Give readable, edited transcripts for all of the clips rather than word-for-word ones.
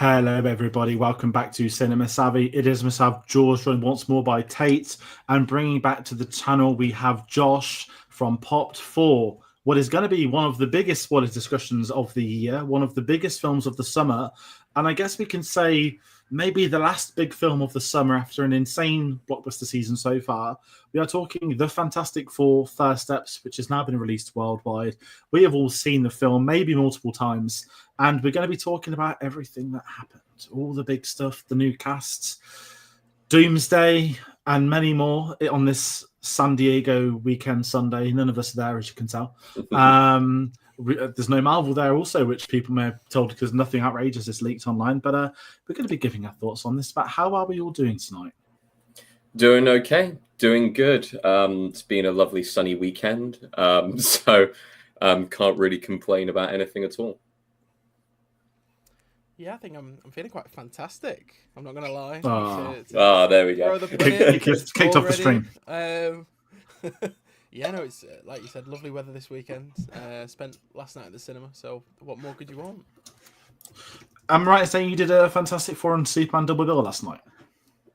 Hello, everybody. Welcome back to Cinema Savvy. It is myself, George, joined once more by Tayte. And bringing back to the channel, we have Josh from Popped for what is going to be one of the biggest spoiler discussions of the year, one of the biggest films of the summer. And I guess we can say maybe the last big film of the summer after an insane blockbuster season so far. We are talking The Fantastic Four: First Steps, which has now been released worldwide. We have all seen the film, maybe multiple times. And we're going to be talking about everything that happened, all the big stuff, the new casts, Doomsday, and many more on this San Diego weekend Sunday. None of us are there, as you can tell. There's no Marvel there also, which people may have told because nothing outrageous is leaked online. But we're going to be giving our thoughts on this. But how are we all doing tonight? Doing okay, doing good. It's been a lovely sunny weekend, so can't really complain about anything at all. Yeah, I think I'm feeling quite fantastic. I'm not going to lie. There we go. Kicked off the stream. Yeah, no, it's like you said, lovely weather this weekend. Spent last night at the cinema, so what more could you want? I'm right in saying you did a Fantastic Four and Superman double bill last night.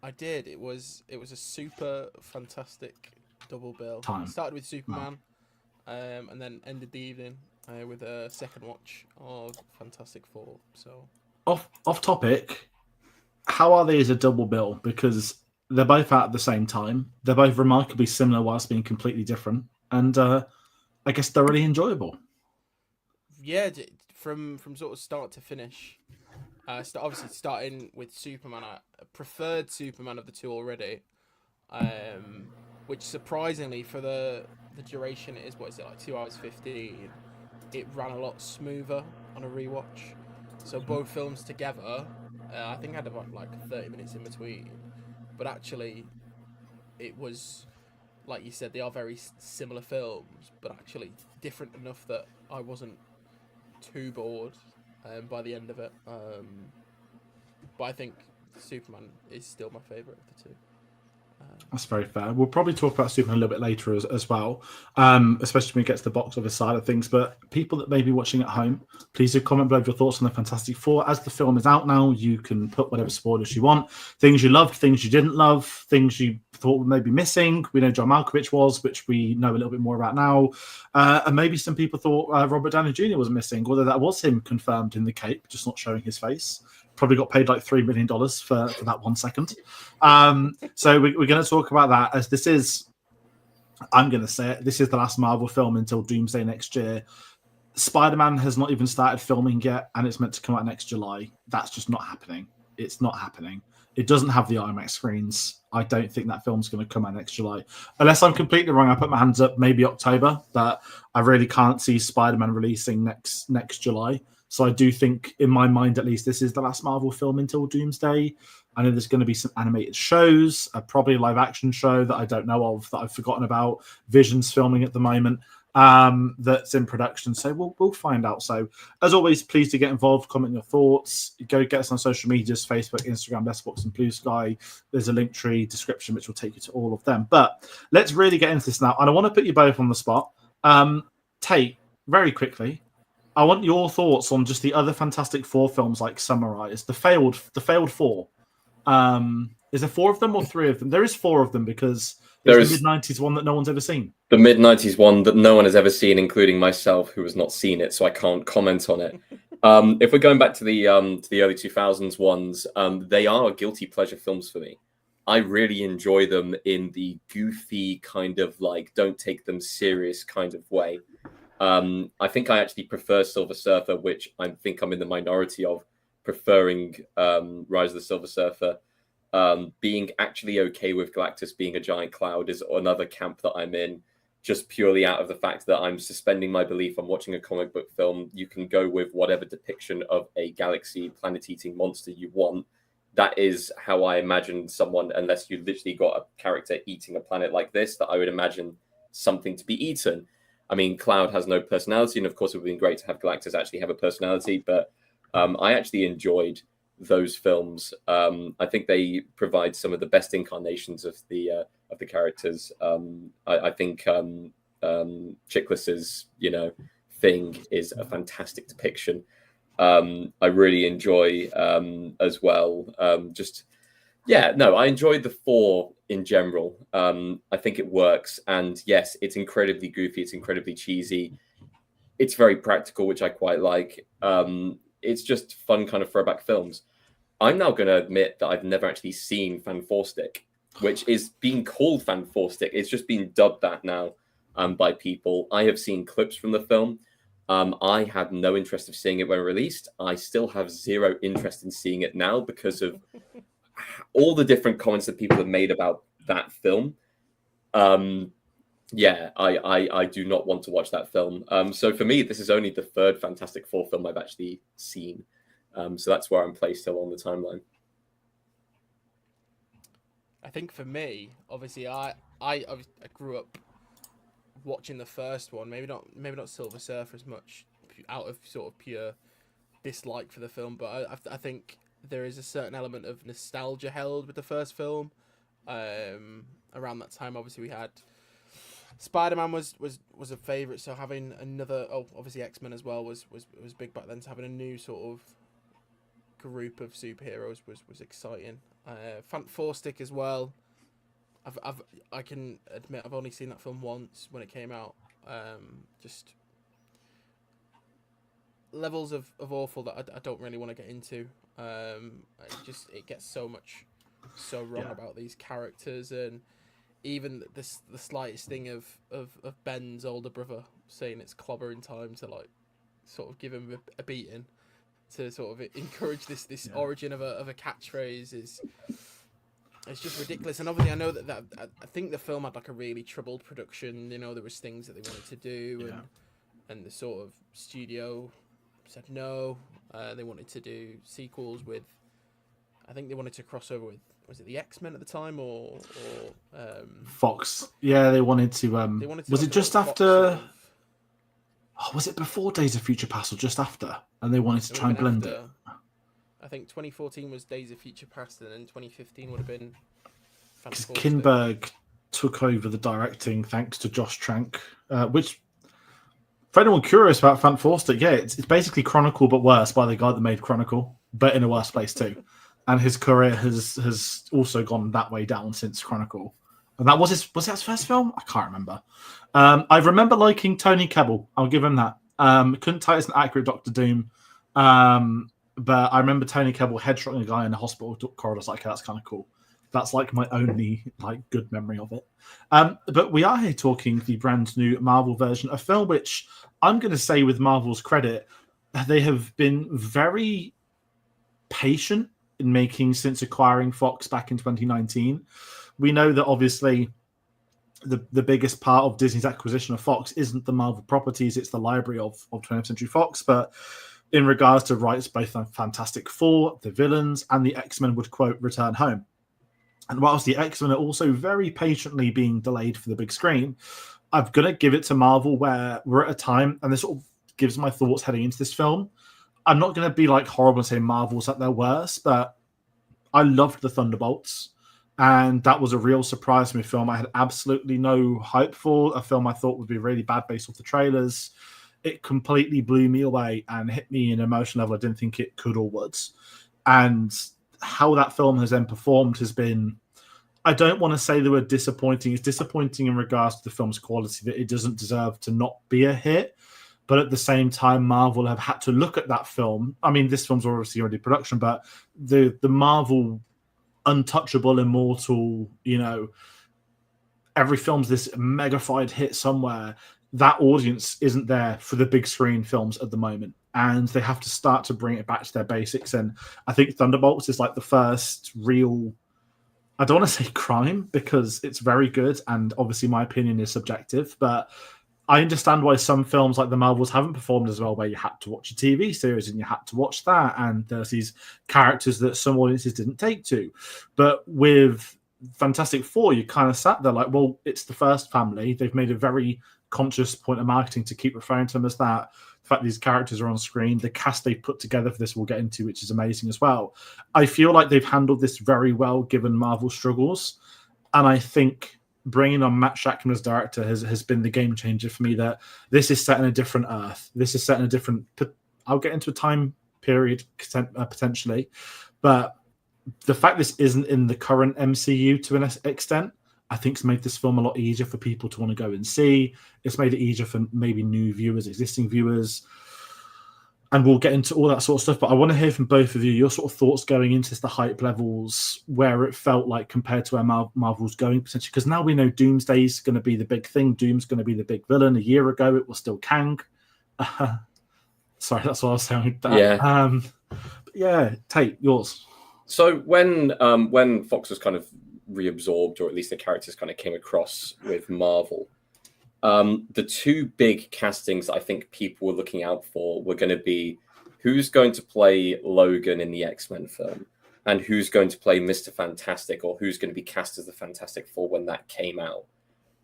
I did. It was a super fantastic double bill. Started with Superman, and then ended the evening with a second watch of Fantastic Four. So off topic, how are they as a double bill? Because they're both out at the same time. They're both remarkably similar whilst being completely different, and I guess they're really enjoyable. Yeah, from sort of start to finish. Obviously, starting with Superman, I preferred Superman of the two already, which surprisingly for the duration it is, what is it, like 2 hours 15? It ran a lot smoother on a rewatch. So both films together, I think I had about like 30 minutes in between. But actually, it was, like you said, they are very similar films, but actually different enough that I wasn't too bored by the end of it. But I think Superman is still my favourite of the two. That's very fair. We'll probably talk about Superman a little bit later as well, especially when we get to the box office side of things. But people that may be watching at home, please do comment below your thoughts on the Fantastic Four. As the film is out now, you can put whatever spoilers you want. Things you loved, things you didn't love, things you thought may be missing. We know John Malkovich was, which we know a little bit more about now. And maybe some people thought Robert Downey Jr. was missing, although that was him confirmed in the cape, just not showing his face. Probably got paid like $3 million for that 1 second. So we're going to talk about that, as this is, I'm going to say it, this is the last Marvel film until Doomsday next year. Spider-Man has not even started filming yet, and it's meant to come out next July. That's just not happening. It's not happening. It doesn't have the IMAX screens. I don't think that film's going to come out next July. Unless I'm completely wrong, I put my hands up, maybe October, but I really can't see Spider-Man releasing next July. So I do think, in my mind at least, this is the last Marvel film until Doomsday. I know there's going to be some animated shows, probably a live-action show that I don't know of, that I've forgotten about. Vision's filming at the moment, that's in production. So we'll find out. So, as always, please do get involved, comment your thoughts. Go get us on social medias, Facebook, Instagram, Letterboxd, and Blue Sky. There's a link tree description which will take you to all of them. But let's really get into this now. And I want to put you both on the spot. Tate, very quickly, I want your thoughts on just the other Fantastic Four films, like summarized. The failed four. Is there 4 of them or 3 of them? There is 4 of them, because there's the mid-90s one that no one's ever seen. The mid-90s one that no one has ever seen, including myself, who has not seen it, so I can't comment on it. If we're going back to the early 2000s ones, they are guilty pleasure films for me. I really enjoy them in the goofy kind of like don't take them serious kind of way. I think I actually prefer Silver Surfer, which I think I'm in the minority of preferring Rise of the Silver Surfer. Being actually okay with Galactus being a giant cloud is another camp that I'm in, just purely out of the fact that I'm suspending my belief I'm watching a comic book film. You can go with whatever depiction of a galaxy planet-eating monster you want. That is how I imagine someone, unless you literally got a character eating a planet like this, that I would imagine something to be eaten. I mean, Cloud has no personality, and of course it would have been great to have Galactus actually have a personality, but I actually enjoyed those films. I think they provide some of the best incarnations of the characters. I think Chiklis's, thing is a fantastic depiction. I really enjoy as well. I enjoyed the 4 in general. I think it works, and yes, it's incredibly goofy. It's incredibly cheesy. It's very practical, which I quite like. It's just fun kind of throwback films. I'm now going to admit that I've never actually seen Fan Four Stick, which is being called Fan Four Stick. It's just been dubbed that now by people. I have seen clips from the film. I had no interest of seeing it when released. I still have zero interest in seeing it now because of all the different comments that people have made about that film. I do not want to watch that film. So for me, this is only the 3rd Fantastic Four film I've actually seen. So that's where I'm placed along the timeline. I think for me, obviously, I grew up watching the first one. Maybe not Silver Surfer as much, out of sort of pure dislike for the film. But I think there is a certain element of nostalgia held with the first film. Around that time, obviously, we had Spider-Man was a favourite, so having another, obviously X-Men as well was big back then. So having a new sort of group of superheroes was exciting. Four Stick as well. I can admit I've only seen that film once when it came out. Just levels of awful that I don't really want to get into. It gets so wrong about these characters, and even the slightest thing of Ben's older brother saying it's clobbering time to like sort of give him a beating to sort of encourage this origin of a catchphrase it's just ridiculous. And obviously I know that I think the film had like a really troubled production. You know, there was things that they wanted to do, and the sort of studio said no. They wanted to do sequels with, I think they wanted to cross over with, was it the X-Men at the time or Fox? Yeah, they wanted to. Was it just after? Was it before Days of Future Past or just after? And they wanted to try and blend it. I think 2014 was Days of Future Past, and then 2015 would have been. Because Kinberg took over the directing thanks to Josh Trank, which, for anyone curious about Fan Four Stick, it's basically Chronicle but worse by the guy that made Chronicle, but in a worse place too. And his career has also gone that way down since Chronicle. And that was his first film? I can't remember. I remember liking Tony Kebbell. I'll give him that. Couldn't tell it's an accurate Doctor Doom. But I remember Tony Kebbell headshotting a guy in the hospital corridor. Like, that's kind of cool. That's like my only good memory of it. But we are here talking the brand new Marvel version, a film which I'm going to say, with Marvel's credit, they have been very patient in making since acquiring Fox back in 2019. We know that obviously the biggest part of Disney's acquisition of Fox isn't the Marvel properties, it's the library of 20th Century Fox. But in regards to rights, both on Fantastic Four, the villains, and the X-Men would, quote, return home. And whilst the X-Men are also very patiently being delayed for the big screen, I'm going to give it to Marvel, where we're at a time, and this sort of gives my thoughts heading into this film. I'm not going to be horrible and say Marvel's at their worst, but I loved the Thunderbolts. And that was a real surprise to me. A film I had absolutely no hype for. A film I thought would be really bad based off the trailers. It completely blew me away and hit me in an emotional level I didn't think it could or would. And how that film has then performed has been, I don't want to say the word disappointing. It's disappointing in regards to the film's quality, that it doesn't deserve to not be a hit. But at the same time, Marvel have had to look at that film. I mean, this film's obviously already production, but the Marvel untouchable, immortal, every film's this megafied hit somewhere. That audience isn't there for the big screen films at the moment. And they have to start to bring it back to their basics. And I think Thunderbolts is the first real, I don't want to say crime, because it's very good. And obviously my opinion is subjective, but I understand why some films like the Marvels haven't performed as well, where you had to watch a TV series and you had to watch that. And there's these characters that some audiences didn't take to. But with Fantastic Four, you kind of sat there well, it's the first family. They've made a very conscious point of marketing to keep referring to them as that. The fact these characters are on screen, the cast they've put together for this we'll get into, which is amazing as well. I feel like they've handled this very well given Marvel's struggles. And I think bringing on Matt Shakman as director has been the game changer for me, that this is set in a different Earth. This is set in a different, I'll get into a time period potentially. But the fact this isn't in the current MCU to an extent, I think it's made this film a lot easier for people to want to go and see. It's made it easier for maybe new viewers, existing viewers. And we'll get into all that sort of stuff. But I want to hear from both of you your sort of thoughts going into this, the hype levels, where it felt like compared to where Marvel's going potentially. Because now we know Doomsday's going to be the big thing. Doom's going to be the big villain. A year ago, it was still Kang. Sorry, that's what I was saying. Yeah. Tayte, yours. So when Fox was kind of reabsorbed, or at least the characters kind of came across with Marvel, the two big castings that I think people were looking out for were going to be who's going to play Logan in the X-Men film, and who's going to play Mr. Fantastic, or who's going to be cast as the Fantastic Four when that came out.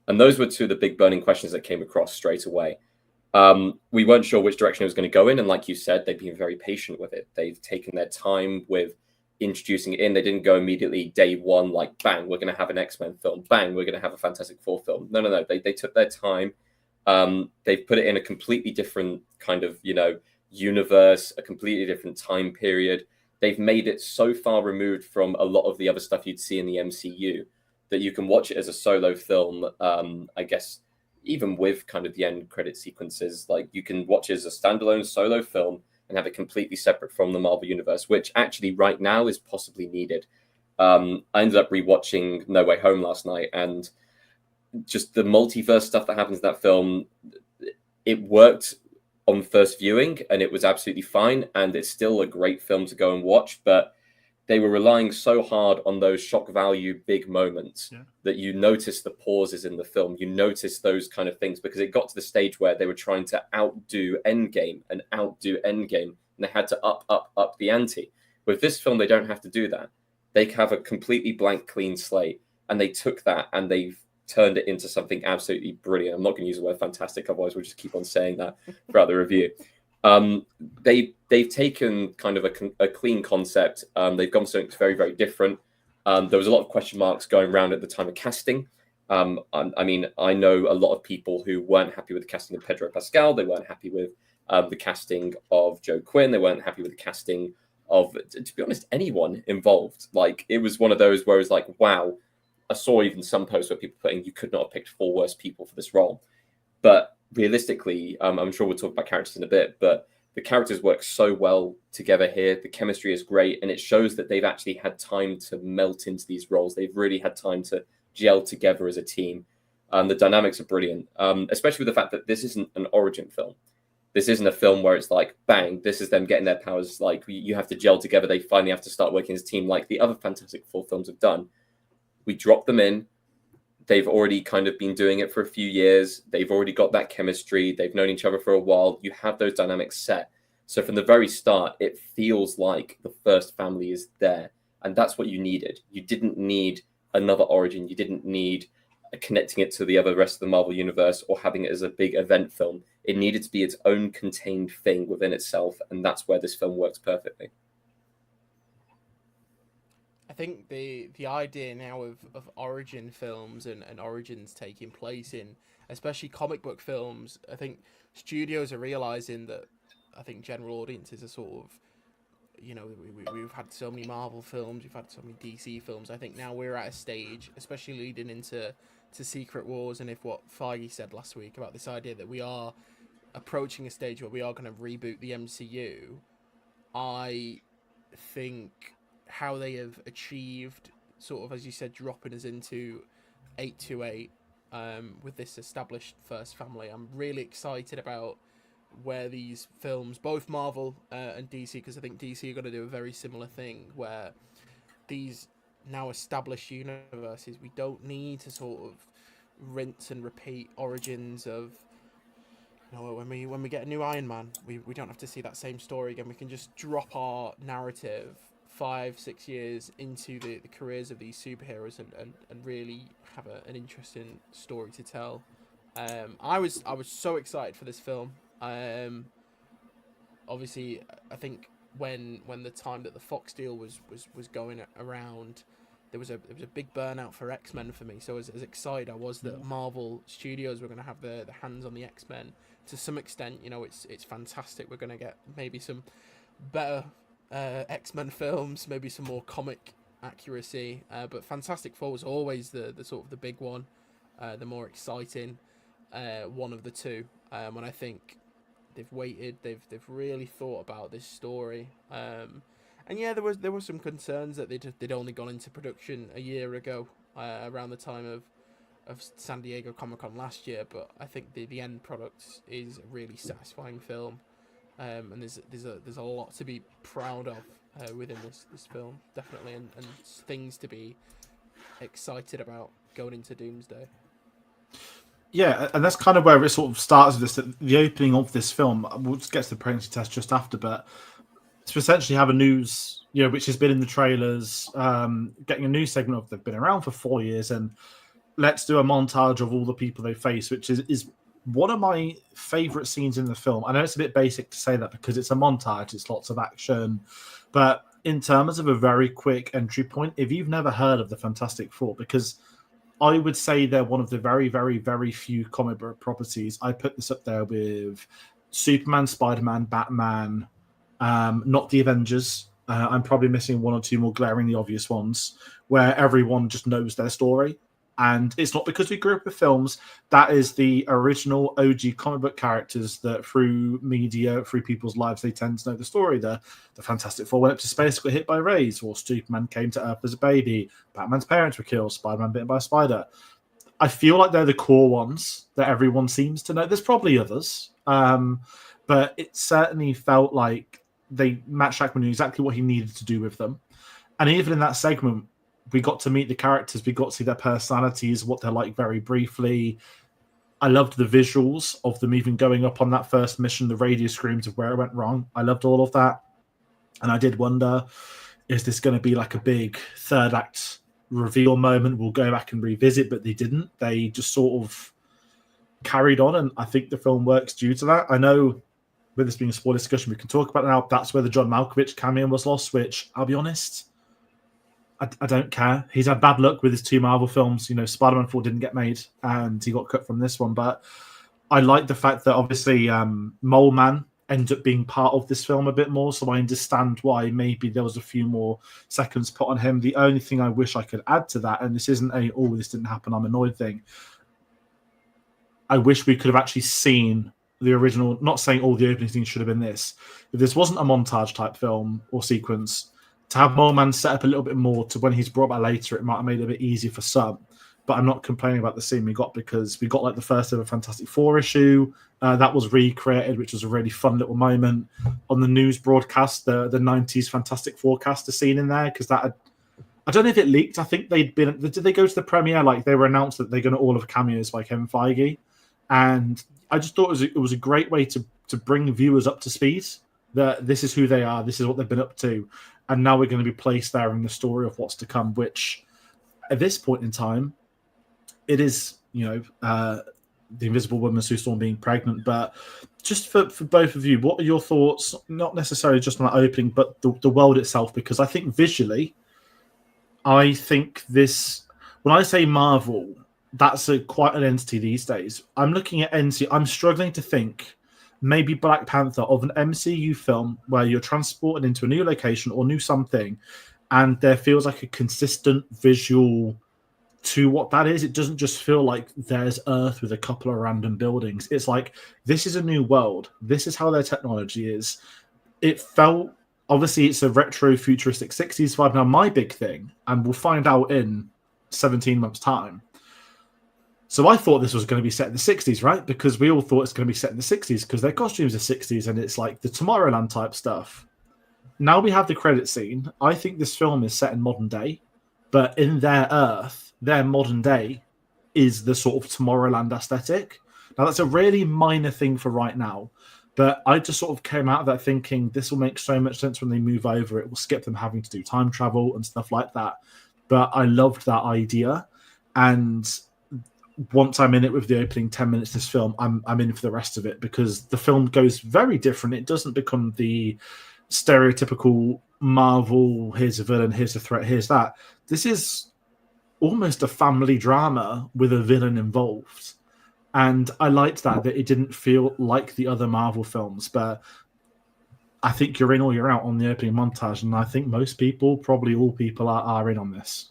And those were two of the big burning questions that came across straight away. We weren't sure which direction it was going to go in, and like you said, they've been very patient with it. They've taken their time with introducing it in. They didn't go immediately day one, like, bang, we're going to have an X-Men film. Bang, we're going to have a Fantastic Four film. No. They took their time. They've put it in a completely different kind of, universe, a completely different time period. They've made it so far removed from a lot of the other stuff you'd see in the MCU that you can watch it as a solo film. I guess even with kind of the end credit sequences, like, you can watch it as a standalone solo film and have it completely separate from the Marvel Universe, which actually right now is possibly needed. I ended up rewatching No Way Home last night, and just the multiverse stuff that happens in that film, it worked on first viewing, and it was absolutely fine, and it's still a great film to go and watch, but they were relying so hard on those shock value big moments that you notice the pauses in the film. You notice those kind of things because it got to the stage where they were trying to outdo Endgame, and they had to up the ante. With this film, they don't have to do that. They have a completely blank, clean slate, and they took that and they've turned it into something absolutely brilliant. I'm not going to use the word fantastic, otherwise we'll just keep on saying that throughout the review. They've taken kind of a clean concept. They've gone something very, very different. There was a lot of question marks going around at the time of casting. I mean, I know a lot of people who weren't happy with the casting of Pedro Pascal. They weren't happy with the casting of Joe Quinn. They weren't happy with the casting of, to be honest, anyone involved. Like, it was one of those where it was like, wow. I saw even some posts where people putting, you could not have picked 4 worse people for this role. But realistically, I'm sure we'll talk about characters in a bit, but the characters work so well together here. The chemistry is great, and it shows that they've actually had time to melt into these roles. They've really had time to gel together as a team. The dynamics are brilliant, especially with the fact that this isn't an origin film. This isn't a film where it's like, bang, this is them getting their powers. Like, you have to gel together. They finally have to start working as a team like the other Fantastic Four films have done. We drop them in. They've already kind of been doing it for a few years. They've already got that chemistry. They've known each other for a while. You have those dynamics set. So from the very start, it feels like the first family is there. And that's what you needed. You didn't need another origin. You didn't need connecting it to the other rest of the Marvel Universe or having it as a big event film. It needed to be its own contained thing within itself. And that's where this film works perfectly. I think the idea now of origin films and origins taking place in especially comic book films, I think studios are realizing that, I think general audiences are sort of, we've had so many Marvel films, we've had so many DC films. I think now we're at a stage, especially leading into Secret Wars, and if what Feige said last week about this idea that we are approaching a stage where we are going to reboot the MCU, I think how they have achieved, sort of, as you said, dropping us into 828 with this established first family. I'm really excited about where these films, both Marvel and DC, because I think DC are going to do a very similar thing where these now established universes, we don't need to sort of rinse and repeat origins of, when we get a new Iron Man, we don't have to see that same story again. We can just drop our narrative 5-6 years into the careers of these superheroes and really have an interesting story to tell. I was so excited for this film. Obviously, I think when the time that the Fox deal was going around, there was a big burnout for X-Men for me. So as excited I was that Marvel Studios were going to have the hands on the X-Men to some extent, it's fantastic. We're going to get maybe some better X-Men films, maybe some more comic accuracy. But Fantastic Four was always the sort of the big one, the more exciting one of the two. And I think they've waited, they've really thought about this story. And yeah, there were some concerns that they'd only gone into production a year ago, around the time of San Diego Comic-Con last year. But I think the end product is a really satisfying film. And there's a lot to be proud of within this film, definitely, and things to be excited about going into Doomsday. Yeah, and that's kind of where it sort of starts with this. The opening of this film, we'll just get to the pregnancy test just after, but to essentially have a news, which has been in the trailers, getting a news segment of they've been around for 4 years, and let's do a montage of all the people they face, which is one of my favorite scenes in the film. I know it's a bit basic to say that because it's a montage, it's lots of action, but in terms of a very quick entry point, if you've never heard of the Fantastic Four, because I would say they're one of the very, very, very few comic book properties. I put this up there with Superman, Spider-Man, Batman, not the Avengers. I'm probably missing one or two more glaringly obvious ones where everyone just knows their story. And it's not because we grew up with films. That is the original OG comic book characters that through media, through people's lives, they tend to know the story. The Fantastic Four went up to space, got hit by rays, or Superman came to Earth as a baby. Batman's parents were killed. Spider-Man bitten by a spider. I feel like they're the core ones that everyone seems to know. There's probably others. But it certainly felt like Bachrach knew exactly what he needed to do with them. And even in that segment, we got to meet the characters. We got to see their personalities, what they're like very briefly. I loved the visuals of them even going up on that first mission, the radio screams of where it went wrong. I loved all of that. And I did wonder, is this going to be like a big third act reveal moment we'll go back and revisit? But they didn't. They just sort of carried on. And I think the film works due to that. I know with this being a spoiler discussion, we can talk about it now. That's where the John Malkovich cameo was lost, which I'll be honest, I don't care. He's had bad luck with his 2 Marvel films. Spider-Man 4 didn't get made, and he got cut from this one. But I like the fact that obviously Mole Man ended up being part of this film a bit more, so I understand why maybe there was a few more seconds put on him. The only thing I wish I could add to that, and this isn't this didn't happen, I'm annoyed thing, I wish we could have actually seen the original, not saying all the opening scenes should have been this. If this wasn't a montage type film or sequence, to have Mole Man set up a little bit more to when he's brought back later, it might have made it a bit easier for some. But I'm not complaining about the scene we got because we got like the first ever Fantastic Four issue that was recreated, which was a really fun little moment on the news broadcast. The 90s Fantastic Four cast a scene in there because I don't know if it leaked. I think did they go to the premiere? Like they were announced that they're going to all have cameos by Kevin Feige, and I just thought it was a great way to bring viewers up to speed. That this is who they are, this is what they've been up to. And now we're going to be placed there in the story of what's to come, which at this point in time, it is, the Invisible Woman, Sue Storm being pregnant. But just for both of you, what are your thoughts, not necessarily just on that opening, but the world itself? Because I think visually, I think this, when I say Marvel, that's quite an entity these days. I'm looking at NC, I'm struggling to think maybe Black Panther of an MCU film where you're transported into a new location or new something, and there feels like a consistent visual to what that is. It doesn't just feel like there's Earth with a couple of random buildings. It's like, this is a new world. This is how their technology is. It felt, obviously, it's a retro futuristic 60s vibe. Now, my big thing, and we'll find out in 17 months' time, so I thought this was going to be set in the 60s, right? Because we all thought it's going to be set in the 60s because their costumes are 60s and it's like the Tomorrowland type stuff. Now we have the credit scene. I think this film is set in modern day, but in their Earth, their modern day is the sort of Tomorrowland aesthetic. Now that's a really minor thing for right now, but I just sort of came out of that thinking this will make so much sense when they move over. It will skip them having to do time travel and stuff like that. But I loved that idea, and once I'm in it with the opening 10 minutes of this film, I'm in for the rest of it because the film goes very different. It doesn't become the stereotypical Marvel, here's a villain, here's a threat, here's that. This is almost a family drama with a villain involved. And I liked that it didn't feel like the other Marvel films. But I think you're in or you're out on the opening montage, and I think most people, probably all people, are in on this.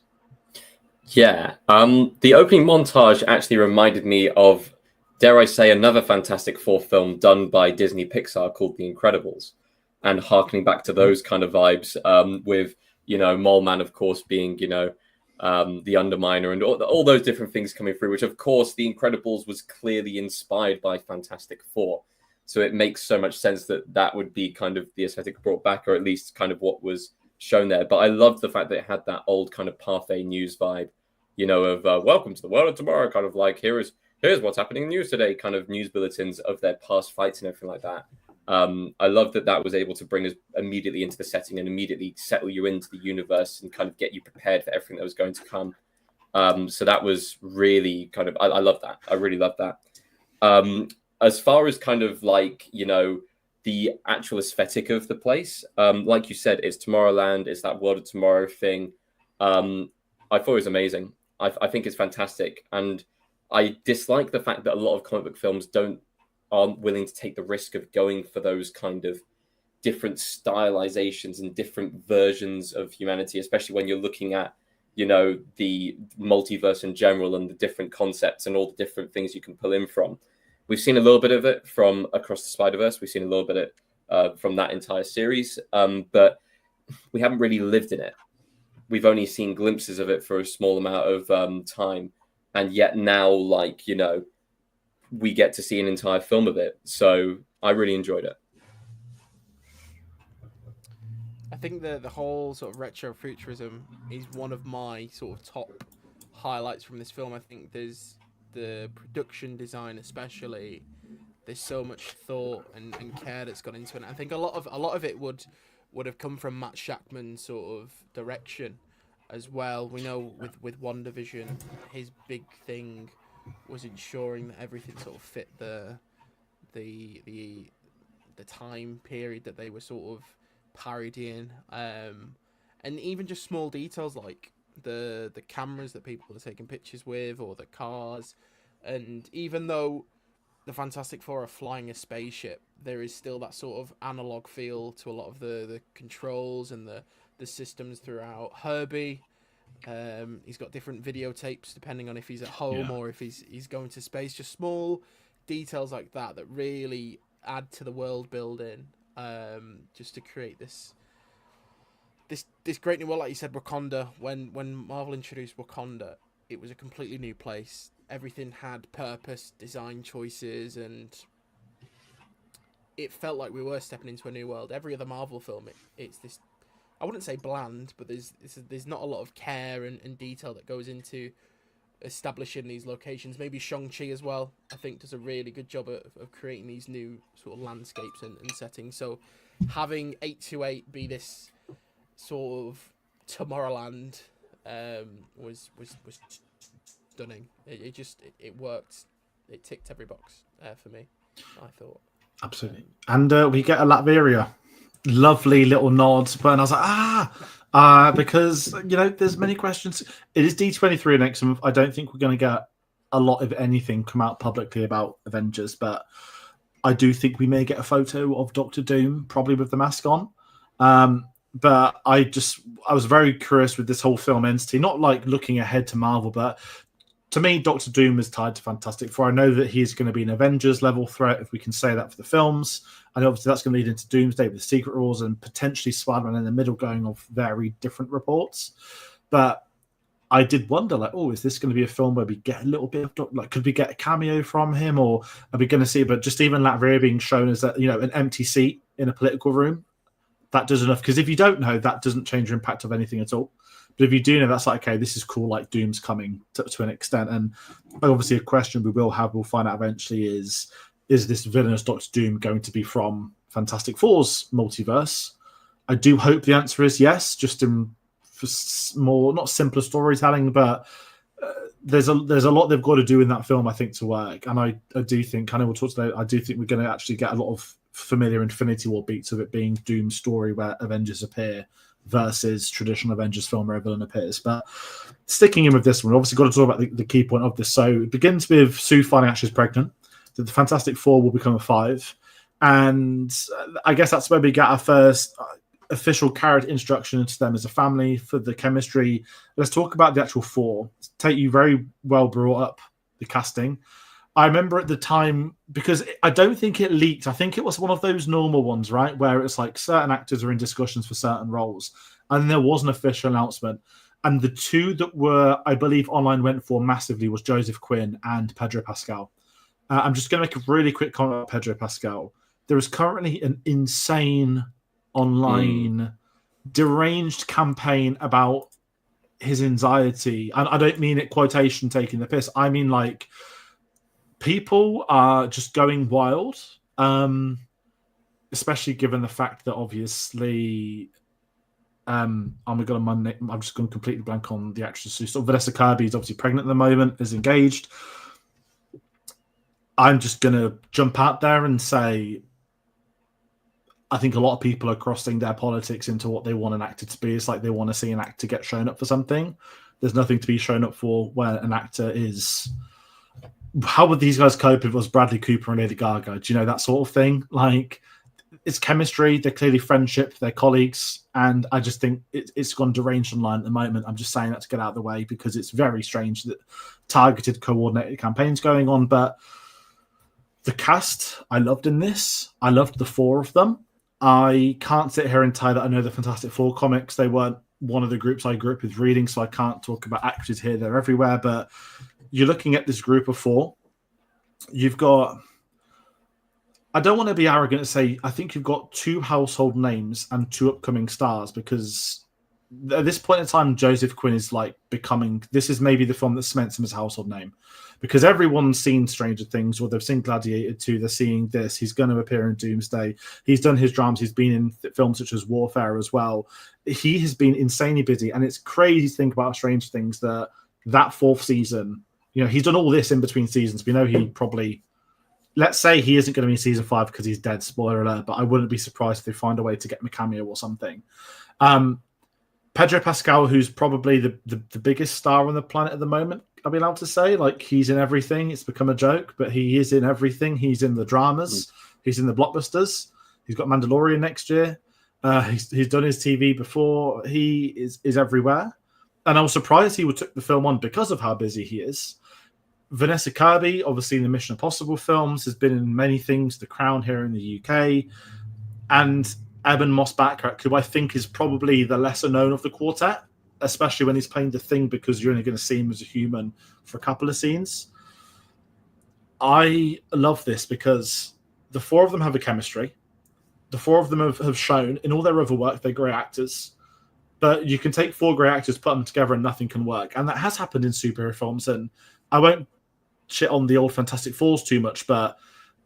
Yeah. The opening montage actually reminded me of, dare I say, another Fantastic Four film done by Disney Pixar called The Incredibles, and harkening back to those kind of vibes, with, Mole Man, of course, being, the Underminer, and all those different things coming through, which, of course, The Incredibles was clearly inspired by Fantastic Four. So it makes so much sense that would be kind of the aesthetic brought back, or at least kind of what was shown there. But I loved the fact that it had that old kind of Parfait News vibe, of welcome to the world of tomorrow, kind of like here's what's happening in news today, kind of news bulletins of their past fights and everything like that. I love that was able to bring us immediately into the setting and immediately settle you into the universe and kind of get you prepared for everything that was going to come. So that was really kind of, I love that. I really love that. As far as kind of like, the actual aesthetic of the place, like you said, it's Tomorrowland, it's that World of Tomorrow thing. I thought it was amazing. I think it's fantastic. And I dislike the fact that a lot of comic book films aren't willing to take the risk of going for those kind of different stylizations and different versions of humanity, especially when you're looking at, the multiverse in general and the different concepts and all the different things you can pull in from. We've seen a little bit of it from Across the Spider-Verse. We've seen a little bit from that entire series, but we haven't really lived in it. We've only seen glimpses of it for a small amount of time. And yet now, we get to see an entire film of it. So I really enjoyed it. I think the whole sort of retrofuturism is one of my sort of top highlights from this film. I think there's the production design, especially. There's so much thought and care that's gone into it. And I think a lot of it would have come from Matt Shackman's sort of direction as well. We know with WandaVision, his big thing was ensuring that everything sort of fit the time period that they were sort of parodying, and even just small details like the cameras that people are taking pictures with, or the cars. And even though the Fantastic Four are flying a spaceship, there is still that sort of analog feel to a lot of the controls and the systems throughout. Herbie, he's got different videotapes depending on if he's at home or if he's going to space. Just small details like that really add to the world building, just to create this great new world. Like you said, Wakanda, when Marvel introduced Wakanda, it was a completely new place. Everything had purpose, design choices, and it felt like we were stepping into a new world. Every other Marvel film, it's this, I wouldn't say bland, but there's not a lot of care and detail that goes into establishing these locations. Maybe Shang-Chi as well, I think, does a really good job of creating these new sort of landscapes and settings. So having 828 be this sort of Tomorrowland was stunning. It worked. It ticked every box for me, I thought. Absolutely. And we get a Latveria. Lovely little nods, but I was like, because there's many questions. It is D23 next month. I don't think we're going to get a lot of anything come out publicly about Avengers, but I do think we may get a photo of Doctor Doom, probably with the mask on. But I was very curious with this whole film entity, not like looking ahead to Marvel, but to me, Doctor Doom is tied to Fantastic Four. I know that he's going to be an Avengers level threat, if we can say that for the films. And obviously that's going to lead into Doomsday with the Secret Wars and potentially Spider-Man in the middle going off very different reports. But I did wonder, is this going to be a film where we get a little bit of, could we get a cameo from him, or are we going to see, but just even Latveria being shown as that, an empty seat in a political room, that does enough. Because if you don't know, that doesn't change your impact of anything at all. But if you do know, that's like, okay, this is cool, like Doom's coming to an extent. And obviously a question we'll find out eventually is this villainous Doctor Doom going to be from Fantastic Four's multiverse? I do hope the answer is yes, just for more, not simpler storytelling, but there's a lot they've got to do in that film, I think, to work. And I do think, I know we'll talk today, I do think we're going to actually get a lot of familiar Infinity War beats of it being Doom's story where Avengers appear versus traditional Avengers film where a villain appears. But sticking in with this one, we've obviously got to talk about the key point of this. So it begins with Sue finding out she's pregnant, that the Fantastic Four will become a 5. And I guess that's where we get our first official character introduction into them as a family for the chemistry. Let's talk about the actual four. Tayte, you very well brought up the casting. I remember at the time, because I don't think it leaked. I think it was one of those normal ones, right? Where it's like certain actors are in discussions for certain roles. And there was an official announcement. And the two that were, I believe, online went for massively was Joseph Quinn and Pedro Pascal. I'm just going to make a really quick comment about Pedro Pascal. There is currently an insane online deranged campaign about his anxiety. And I don't mean it quotation taking the piss. I mean like people are just going wild, especially given the fact that obviously I'm just going completely blank on the actress who Vanessa Kirby is obviously pregnant at the moment, is engaged. I'm just going to jump out there and say I think a lot of people are crossing their politics into what they want an actor to be. It's like they want to see an actor get shown up for something. There's nothing to be shown up for when an actor is. How would these guys cope if it was Bradley Cooper and Lady Gaga? Do you know, that sort of thing? Like, it's chemistry. They're clearly friendship. They're colleagues. And I just think it's gone deranged online at the moment. I'm just saying that to get out of the way because it's very strange that targeted, coordinated campaigns going on. But the cast, I loved in this. I loved the four of them. I can't sit here and tie that I know the Fantastic Four comics. They weren't one of the groups I grew up with reading, so I can't talk about actors here, there, everywhere. But you're looking at this group of four. You've got, I don't want to be arrogant and say, I think you've got two household names and two upcoming stars, because at this point in time, Joseph Quinn is like becoming, this is maybe the film that cements him as a household name. Because everyone's seen Stranger Things, or they've seen Gladiator 2, they're seeing this. He's going to appear in Doomsday. He's done his dramas. He's been in films such as Warfare as well. He has been insanely busy. And it's crazy to think about Stranger Things that fourth season, you know, he's done all this in between seasons. We know he probably, let's say he isn't going to be in season 5 because he's dead, spoiler alert, but I wouldn't be surprised if they find a way to get him a cameo or something. Pedro Pascal, who's probably the biggest star on the planet at the moment, I'll be allowed to say. Like, he's in everything. It's become a joke, but he is in everything. He's in the dramas. He's in the blockbusters. He's got Mandalorian next year. He's done his TV before. He is everywhere. And I was surprised he took the film on because of how busy he is. Vanessa Kirby, obviously in the Mission Impossible films, has been in many things, The Crown here in the UK. And Eben Bachrach, who I think is probably the lesser known of the quartet, especially when he's playing the Thing, because you're only going to see him as a human for a couple of scenes. I love this because the four of them have a chemistry. The four of them have shown in all their other work they're great actors. But you can take four great actors, put them together, and nothing can work. And that has happened in superhero films. And I won't shit on the old Fantastic Fours too much, but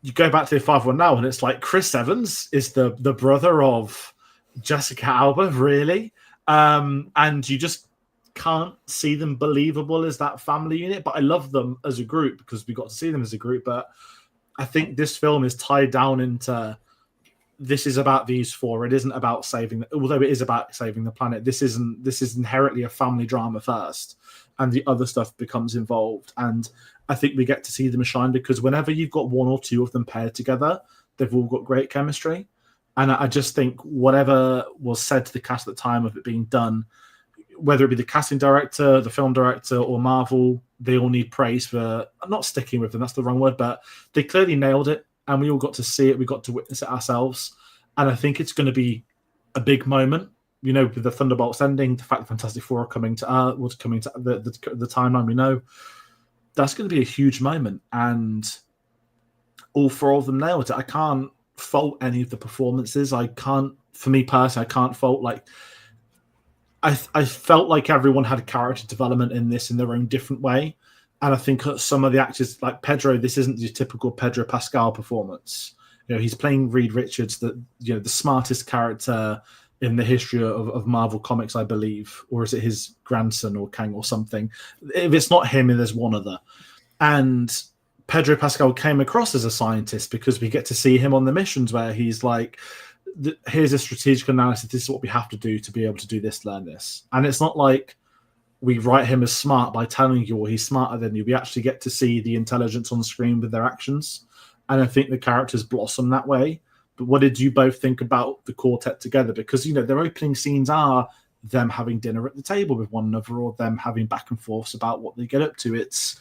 you go back to the 5 one now, and it's like Chris Evans is the brother of Jessica Alba, really? And you just can't see them believable as that family unit. But I love them as a group because we got to see them as a group. But I think this film is tied down into, this is about these four. It isn't about saving, although it is about saving the planet. This is inherently a family drama first, and the other stuff becomes involved. And I think we get to see them shine because whenever you've got one or two of them paired together, they've all got great chemistry. And I just think whatever was said to the cast at the time of it being done, whether it be the casting director, the film director, or Marvel, they all need praise for not sticking with them. That's the wrong word, but they clearly nailed it. And we all got to see it. We got to witness it ourselves. And I think it's going to be a big moment, you know, with the Thunderbolts ending, the fact that Fantastic Four are coming to the timeline we know. That's going to be a huge moment. And all four of them nailed it. I can't fault any of the performances. For me personally, I can't fault, like, I felt like everyone had character development in this in their own different way. And I think some of the actors, like Pedro, this isn't your typical Pedro Pascal performance. You know, he's playing Reed Richards, the smartest character in the history of Marvel Comics, I believe. Or is it his grandson or Kang or something? If it's not him, there's one other. And Pedro Pascal came across as a scientist because we get to see him on the missions where he's like, here's a strategic analysis. This is what we have to do to be able to do this, learn this. And it's not like we write him as smart by telling you, or he's smarter than you. We actually get to see the intelligence on screen with their actions. and I think the characters blossom that way. But what did you both think about the quartet together? Because, you know, their opening scenes are them having dinner at the table with one another, or them having back and forths about what they get up to. It's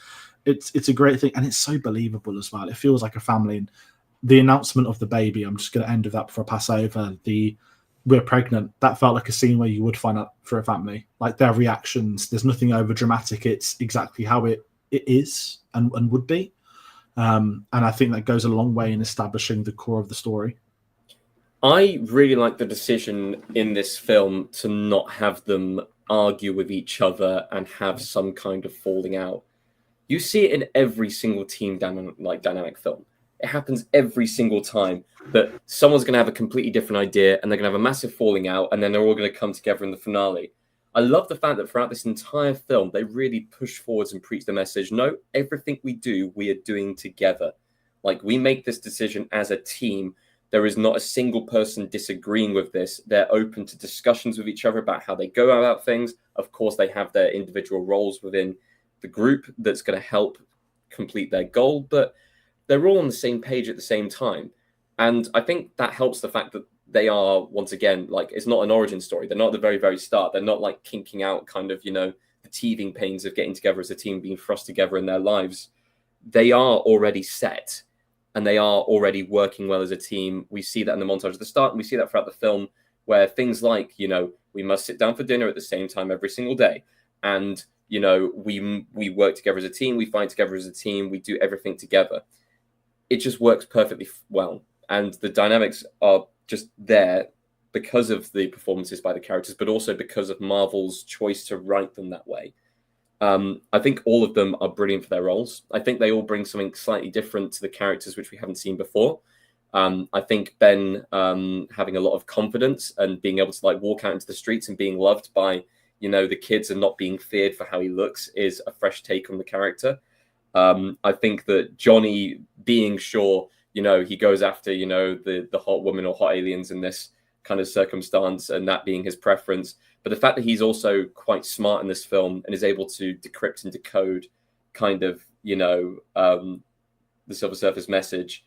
a great thing, and it's so believable as well. It feels like a family. And the announcement of the baby, I'm just going to end with that before I pass over. We're pregnant. That felt like a scene where you would find out for a family. Like their reactions, there's nothing over dramatic. It's exactly how it is and would be. And I think that goes a long way in establishing the core of the story. I really like the decision in this film to not have them argue with each other and have some kind of falling out. You see it in every single team dynamic film. It happens every single time that someone's going to have a completely different idea and they're going to have a massive falling out, and then they're all going to come together in the finale. I love the fact that throughout this entire film, they really push forwards and preach the message. No, everything we do, we are doing together. Like, we make this decision as a team. There is not a single person disagreeing with this. They're open to discussions with each other about how they go about things. Of course, they have their individual roles within the group that's going to help complete their goal, but they're all on the same page at the same time. And I think that helps the fact that they are, once again, like, it's not an origin story. They're not at the very, very start. They're not like kinking out kind of, you know, the teething pains of getting together as a team, being thrust together in their lives. They are already set and they are already working well as a team. We see that in the montage at the start, and we see that throughout the film, where things like, you know, we must sit down for dinner at the same time every single day. And, you know, we work together as a team. We fight together as a team. We do everything together. It just works perfectly well. And the dynamics are just there because of the performances by the characters, but also because of Marvel's choice to write them that way. I think all of them are brilliant for their roles. I think they all bring something slightly different to the characters, which we haven't seen before. I think Ben having a lot of confidence and being able to like walk out into the streets and being loved by, you know, the kids and not being feared for how he looks is a fresh take on the character. I think that Johnny being sure, you know, he goes after, you know, the hot woman or hot aliens in this kind of circumstance, and that being his preference. But the fact that he's also quite smart in this film and is able to decrypt and decode kind of, you know, the Silver Surfer's message,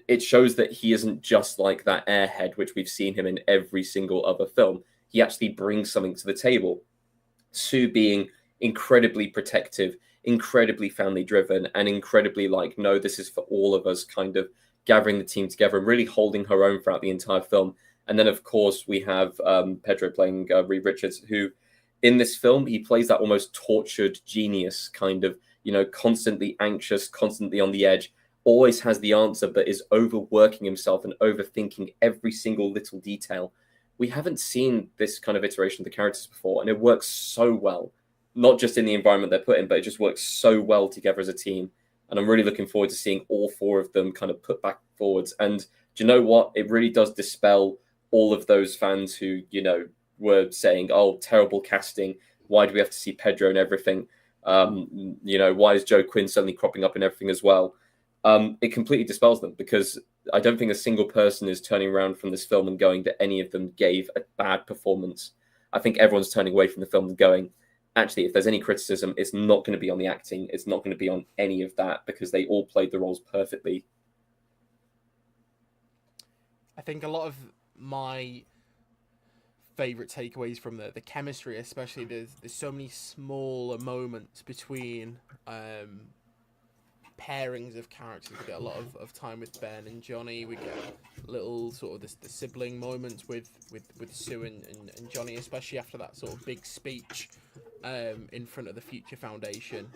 it shows that he isn't just like that airhead, which we've seen him in every single other film. He actually brings something to the table. Sue being incredibly protective, incredibly family driven, and incredibly like, no, this is for all of us, kind of gathering the team together and really holding her own throughout the entire film. And then, of course, we have Pedro playing Reed Richards, who in this film, he plays that almost tortured genius, kind of, you know, constantly anxious, constantly on the edge, always has the answer, but is overworking himself and overthinking every single little detail. We haven't seen this kind of iteration of the characters before, and it works so well, not just in the environment they're put in, but it just works so well together as a team. And I'm really looking forward to seeing all four of them kind of put back forwards. And do you know what? It really does dispel all of those fans who, you know, were saying, oh, terrible casting. Why do we have to see Pedro and everything? You know, why is Joe Quinn suddenly cropping up in everything as well? It completely dispels them, because I don't think a single person is turning around from this film and going that any of them gave a bad performance. I think everyone's turning away from the film and going, actually, if there's any criticism, it's not going to be on the acting. It's not going to be on any of that, because they all played the roles perfectly. I think a lot of my favorite takeaways from the chemistry, especially there's so many smaller moments between pairings of characters. We get a lot of time with Ben and Johnny. We get little sort of the sibling moments with Sue and Johnny, especially after that sort of big speech in front of the Future Foundation.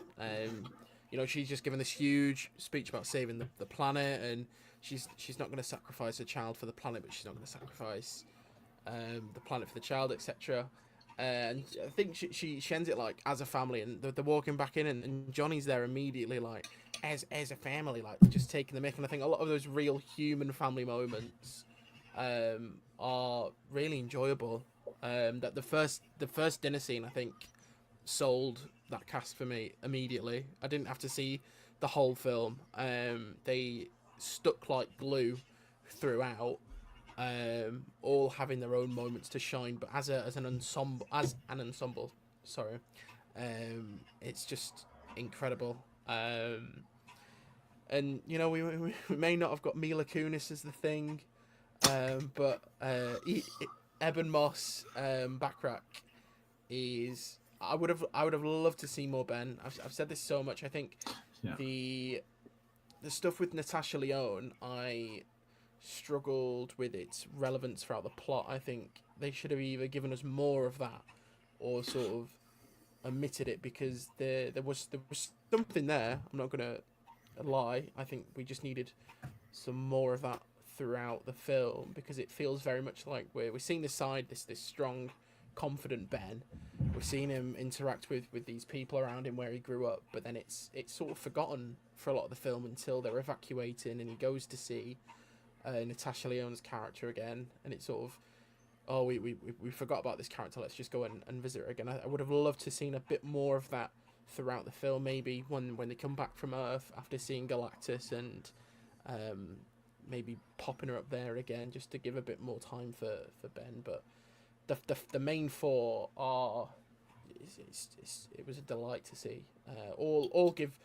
You know, she's just given this huge speech about saving the planet, and she's not going to sacrifice her child for the planet, but she's not going to sacrifice the planet for the child, etc. And I think she ends it like as a family, and they're walking back in, and Johnny's there immediately like as a family, like just taking the mick. And I think a lot of those real human family moments are really enjoyable. That the first dinner scene, I think, sold that cast for me immediately. I didn't have to see the whole film. They stuck like glue throughout, all having their own moments to shine, but as an ensemble, sorry, it's just incredible. And we may not have got Mila Kunis as the Thing, but Eben Moss, Bachrach is. I would have loved to see more Ben. I've said this so much. I think the stuff with Natasha Lyonne, I struggled with its relevance throughout the plot. I think they should have either given us more of that or sort of omitted it, because there was something there. I'm not gonna lie. I think we just needed some more of that throughout the film, because it feels very much like we're seeing this side, this strong, confident Ben. We're seeing him interact with these people around him where he grew up, but then it's sort of forgotten for a lot of the film until they're evacuating and he goes to see Natasha Lyonne's character again, and it's sort of, we forgot about this character, let's just go and visit her again. I would have loved to have seen a bit more of that throughout the film, maybe when they come back from Earth after seeing Galactus, and maybe popping her up there again just to give a bit more time for Ben. But the main four are, it was a delight to see. All give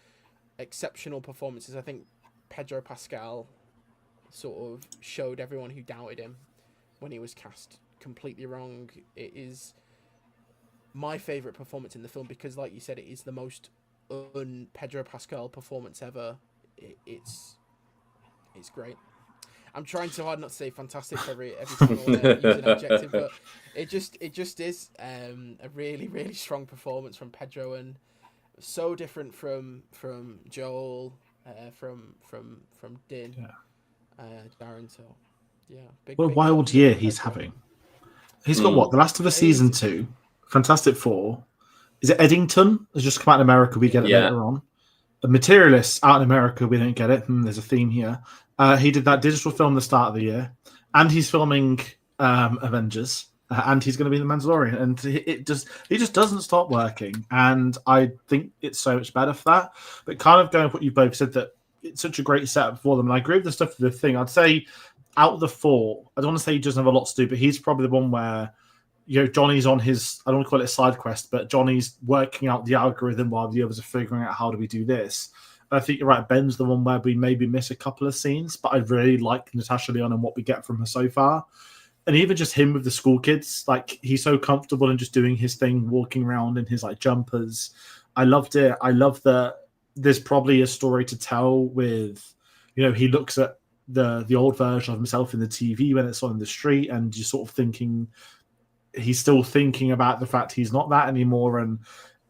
exceptional performances. I think Pedro Pascal sort of showed everyone who doubted him when he was cast completely wrong. It is my favourite performance in the film because, like you said, it is the most un-Pedro Pascal performance ever. It's great. I'm trying so hard not to say fantastic for every single use an adjective, but it just is a really, really strong performance from Pedro, and so different from Joel, from Din, Darren. So yeah, what a wild year he's having. He's got what? The Last of Us Season 2, Fantastic Four. Is it Eddington? It's just come out in America. We get it later on. The Materialists out in America. We don't get it. There's a theme here. He did that digital film the start of the year, and he's filming Avengers, and he's going to be the Mandalorian, and he just doesn't stop working, and I think it's so much better for that. But kind of going with what you both said, that it's such a great setup for them, and I agree with the stuff with the thing. I'd say out of the four, I don't want to say he doesn't have a lot to do, but he's probably the one where, Johnny's on his, I don't want to call it a side quest, but Johnny's working out the algorithm while the others are figuring out how do we do this. I think you're right. Ben's the one where we maybe miss a couple of scenes, but I really like Natasha Lyonne and what we get from her so far. And even just him with the school kids, like he's so comfortable in just doing his thing, walking around in his like jumpers. I loved it. I love that there's probably a story to tell with, he looks at the old version of himself in the TV when it's on the street, and you're sort of thinking he's still thinking about the fact he's not that anymore. And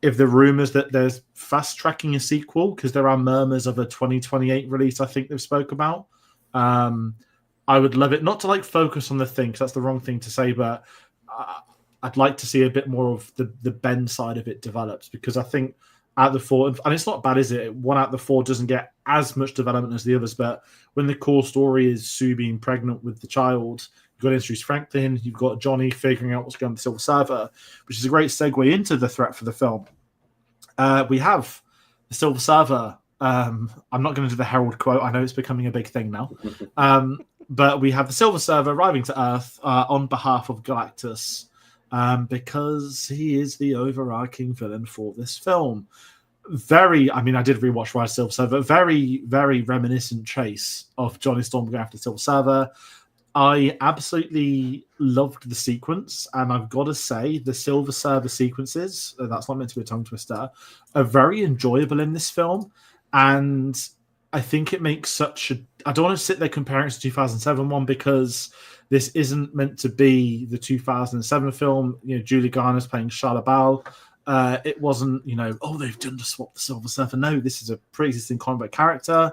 if the rumors that there's fast tracking a sequel, because there are murmurs of a 2028 release, I think they've spoke about. I would love it not to like focus on the thing, because that's the wrong thing to say, but I'd like to see a bit more of the Ben side of it develops, because I think out of the four, and it's not bad, is it? One out of the four doesn't get as much development as the others, but when the core story is Sue being pregnant with the child, you've got to introduce Franklin, you've got Johnny figuring out what's going on with the Silver Surfer, which is a great segue into the threat for the film. We have the Silver Surfer. I'm not going to do the Herald quote. I know it's becoming a big thing now. But we have the Silver Surfer arriving to Earth on behalf of Galactus, because he is the overarching villain for this film. I did rewatch Rise of Silver Surfer. Very, very reminiscent chase of Johnny Storm going after Silver Surfer. I absolutely loved the sequence, and I've got to say the Silver Surfer sequences, that's not meant to be a tongue twister, are very enjoyable in this film. And I think it makes I don't want to sit there comparing it to 2007 one, because this isn't meant to be the 2007 film. Julie Garner's playing Charla Bal. It wasn't, they've done to swap the Silver Surfer. No, this is a pre-existing comic character.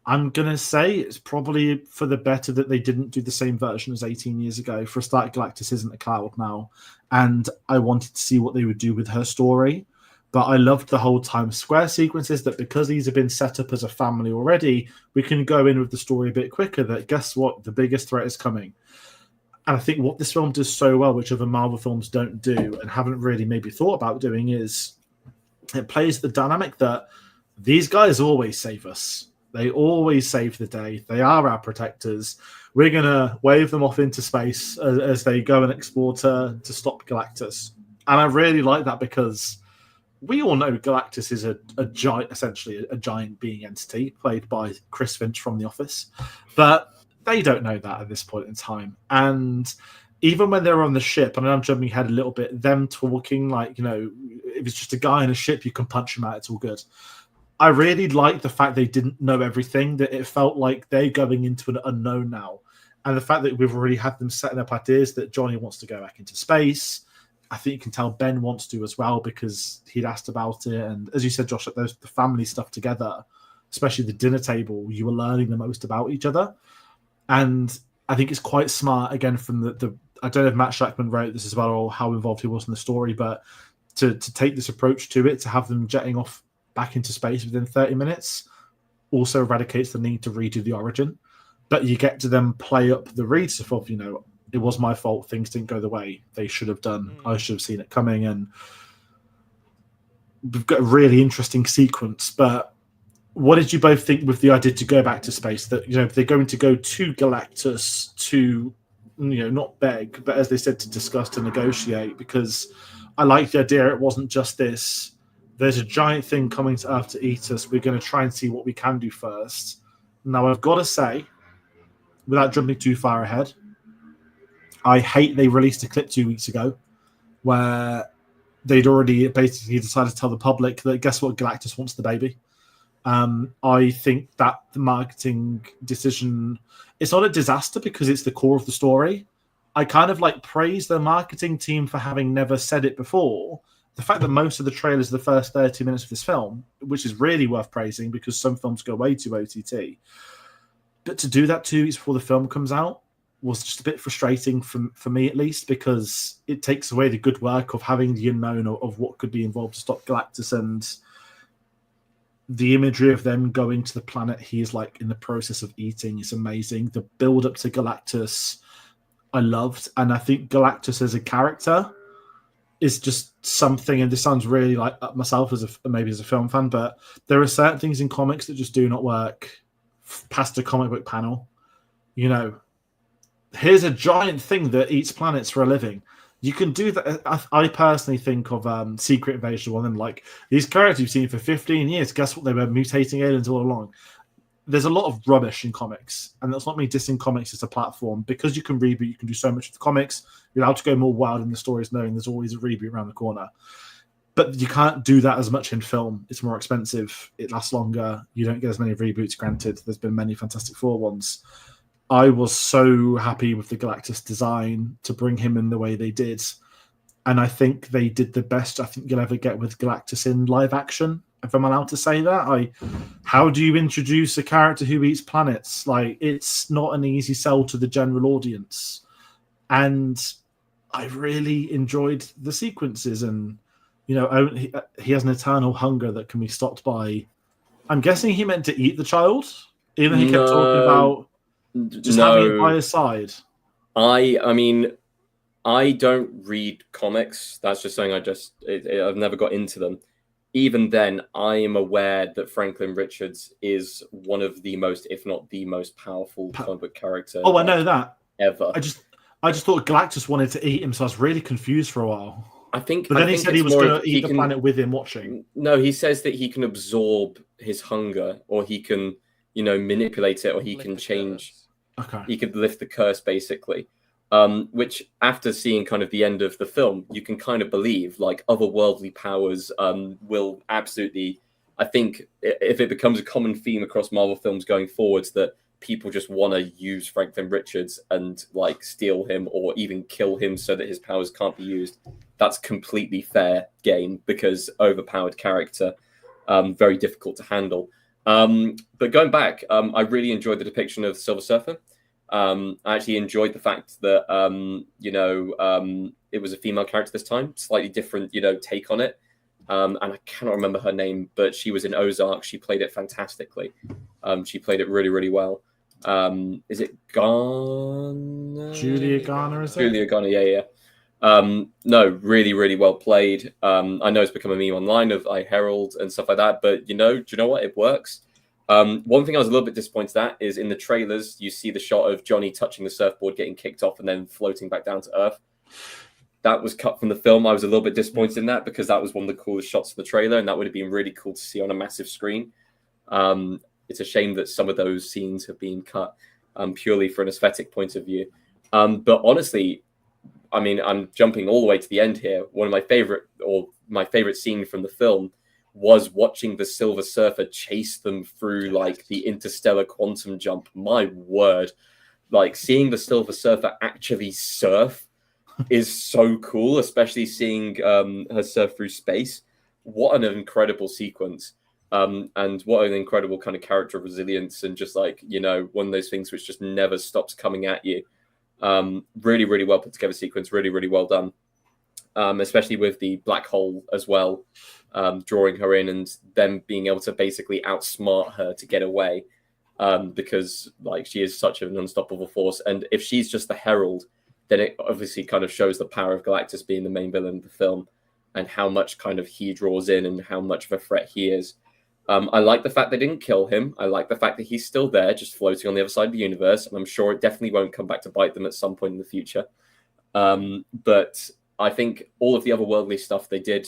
I'm going to say it's probably for the better that they didn't do the same version as 18 years ago. For a start, Galactus isn't a cloud now. And I wanted to see what they would do with her story. But I loved the whole Times Square sequences, that because these have been set up as a family already, we can go in with the story a bit quicker, that guess what? The biggest threat is coming. And I think what this film does so well, which other Marvel films don't do and haven't really maybe thought about doing, is it plays the dynamic that these guys always save us. They always save the day. They are our protectors. We're going to wave them off into space as they go and explore to stop Galactus. And I really like that, because we all know Galactus is a giant, essentially a giant being entity played by Chris Finch from The Office, but they don't know that at this point in time. And even when they're on the ship, and I'm jumping ahead a little bit, them talking like, if it's just a guy in a ship, you can punch him out, it's all good. I really like the fact they didn't know everything, that it felt like they're going into an unknown now. And the fact that we've already had them setting up ideas that Johnny wants to go back into space. I think you can tell Ben wants to as well, because he'd asked about it. And as you said, Josh, the family stuff together, especially the dinner table, you were learning the most about each other. And I think it's quite smart, again, from the I don't know if Matt Shackman wrote this as well or how involved he was in the story, but to take this approach to it, to have them jetting off back into space within 30 minutes also eradicates the need to redo the origin. But you get to them play up the read stuff of, it was my fault, things didn't go the way they should have done. I should have seen it coming. And we've got a really interesting sequence. But what did you both think with the idea to go back to space? That, they're going to go to Galactus to, not beg, but as they said, to discuss, to negotiate, because I like the idea it wasn't just this, there's a giant thing coming to Earth to eat us, we're going to try and see what we can do first. Now, I've got to say, without jumping too far ahead, I hate they released a clip 2 weeks ago where they'd already basically decided to tell the public that, guess what, Galactus wants the baby. I think that the marketing decision, it's not a disaster because it's the core of the story. I kind of praise the marketing team for having never said it before. The fact that most of the trailers are the first 30 minutes of this film, which is really worth praising because some films go way too OTT. But to do that 2 weeks before the film comes out was just a bit frustrating for me, at least, because it takes away the good work of having the unknown of what could be involved to stop Galactus, and the imagery of them going to the planet he is in the process of eating is amazing. The build up to Galactus I loved, and I think Galactus as a character is just something, and this sounds really up myself maybe as a film fan, but there are certain things in comics that just do not work past a comic book panel. Here's a giant thing that eats planets for a living. You can do that. I personally think of Secret Invasion one, and these characters you've seen for 15 years. Guess what? They were mutating aliens all along. There's a lot of rubbish in comics, and that's not me dissing comics as a platform. Because you can reboot, you can do so much with the comics. You're allowed to go more wild in the stories, knowing there's always a reboot around the corner. But you can't do that as much in film. It's more expensive. It lasts longer. You don't get as many reboots, granted. There's been many Fantastic Four ones. I was so happy with the Galactus design to bring him in the way they did. And I think they did the best I think you'll ever get with Galactus in live action, if I'm allowed to say that. How do you introduce a character who eats planets? It's not an easy sell to the general audience. And I really enjoyed the sequences, and he has an eternal hunger that can be stopped by, I'm guessing he meant to eat the child, even though he kept talking about just having it by his side. I mean, I don't read comics. That's just something I've never got into them. Even then, I am aware that Franklin Richards is one of the most, if not the most powerful comic book character. Oh, I know that. Ever. I just thought Galactus wanted to eat him, so I was really confused for a while. But then he said he was going to eat the planet with him watching. No, he says that he can absorb his hunger, or he can, manipulate it, or he can change. Okay. He could lift the curse, basically. Which, after seeing kind of the end of the film, you can kind of believe otherworldly powers will absolutely. I think if it becomes a common theme across Marvel films going forwards, that people just want to use Franklin Richards and steal him or even kill him so that his powers can't be used. That's completely fair game, because overpowered character, very difficult to handle. But going back, I really enjoyed the depiction of Silver Surfer. I actually enjoyed the fact that it was a female character this time, slightly different take on it. And I cannot remember her name, but she was in Ozark. She played it fantastically. She played it really, really well. Is it Garner? Julia Garner, is it? Julia Garner, yeah. No, really, really well played. I know it's become a meme online of I Herald and stuff like that, but do you know what? It works. One thing I was a little bit disappointed at is in the trailers, you see the shot of Johnny touching the surfboard, getting kicked off, and then floating back down to Earth. that was cut from the film. I was a little bit disappointed in that because that was one of the coolest shots of the trailer, and that would have been really cool to see on a massive screen. It's a shame that some of those scenes have been cut purely for an aesthetic point of view. But honestly, I mean, I'm jumping all the way to the end here. One of my favorite scene from the film was watching the Silver Surfer chase them through like the interstellar quantum jump. My word, like seeing the Silver Surfer actually surf is so cool, especially seeing her surf through space. What an incredible sequence. And what an incredible kind of character of resilience, and just like, you know, one of those things which just never stops coming at you. Really, really well put together sequence, really, really well done. Especially with the black hole as well, drawing her in and them being able to basically outsmart her to get away, because like she is such an unstoppable force. And if she's just the herald, then it obviously kind of shows the power of Galactus being the main villain of the film and how much kind of he draws in and how much of a threat he is. I like the fact they didn't kill him. I like the fact that he's still there, just floating on the other side of the universe. And I'm sure it definitely won't come back to bite them at some point in the future. But I think all of the otherworldly stuff they did,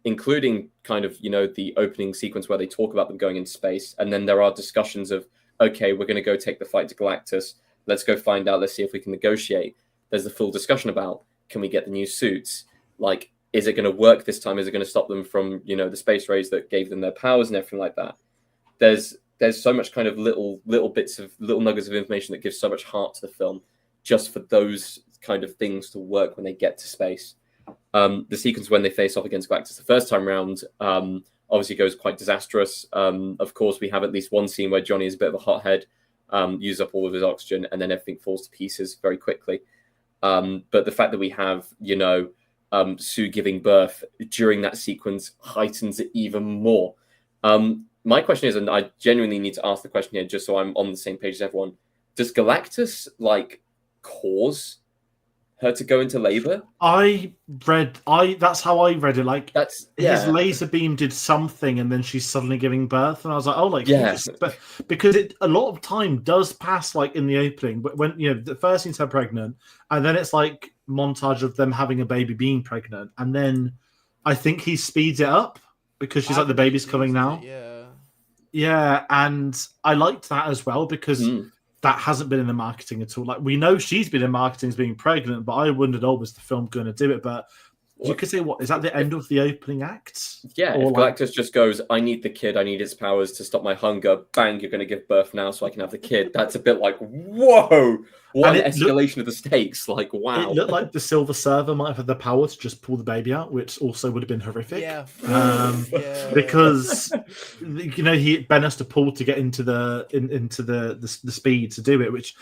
including kind of, you know, the opening sequence where they talk about them going into space. And then there are discussions of, okay, we're going to go take the fight to Galactus. Let's go find out. Let's see if we can negotiate. There's the full discussion about, can we get the new suits? Like, is it going to work this time? Is it going to stop them from, you know, the space rays that gave them their powers and everything like that? There's so much kind of little bits of little nuggets of information that gives so much heart to the film, just for those kind of things to work when they get to space. The sequence when they face off against Galactus the first time round obviously goes quite disastrous. Of course, we have at least one scene where Johnny is a bit of a hothead, uses up all of his oxygen, and then everything falls to pieces very quickly. But the fact that we have, you know, Sue giving birth during that sequence heightens it even more. My question is, and I genuinely need to ask the question here just so I'm on the same page as everyone, does Galactus like cause her to go into labor? That's how I read it. Like, his yeah. laser beam did something, and then she's suddenly giving birth, and I was like, oh, like, yeah, because it a lot of time does pass, like in the opening, but when, you know, the first scene's her pregnant, and then it's like montage of them having a baby being pregnant, and then I think he speeds it up because she's like, the baby's coming now. Yeah, and I liked that as well because that hasn't been in the marketing at all. Like, we know she's been in marketing as being pregnant, but I wondered, oh, was the film going to do it? But you could say, what is that the end of the opening act? Yeah, or if Galactus just goes, I need the kid, I need its powers to stop my hunger, bang, you're going to give birth now so I can have the kid. That's a bit like, whoa, what an escalation of the stakes. Like, wow. It looked like the Silver Surfer might have had the power to just pull the baby out, which also would have been horrific. Because, you know, Ben has to pull to get into the speed to do it, which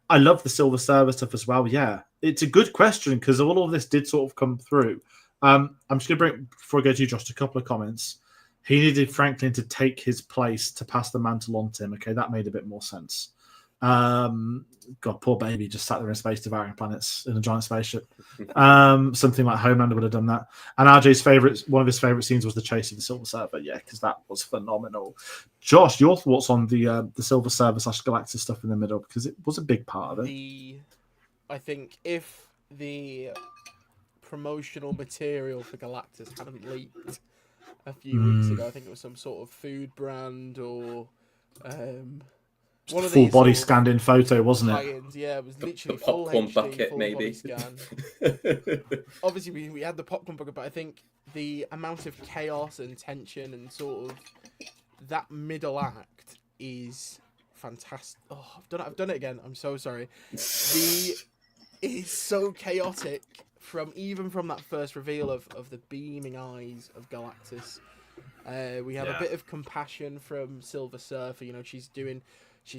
I love the Silver Surfer stuff as well. Yeah, it's a good question because all of this did sort of come through. I'm just going to bring, before I go to you, Josh, a couple of comments. He needed Franklin to take his place to pass the mantle on to him. Okay, that made a bit more sense. God, poor baby just sat there in space devouring planets in a giant spaceship. Something like Homelander would have done that. And RJ's one of his favorite scenes was the chase of the Silver Surfer. Yeah, because that was phenomenal. Josh, your thoughts on the Silver Surfer / Galactus stuff in the middle, because it was a big part of it. I think if the promotional material for Galactus hadn't leaked a few weeks ago, I think it was some sort of food brand or one of full these body scanned in photo, wasn't it? Yeah, it was literally the full popcorn HD, bucket, full maybe. body scan. Obviously, we had the popcorn bucket, but I think the amount of chaos and tension and sort of that middle act is fantastic. Oh, I've done it again. I'm so sorry. It's so chaotic from that first reveal of the beaming eyes of Galactus. We have a bit of compassion from Silver Surfer. You know, she's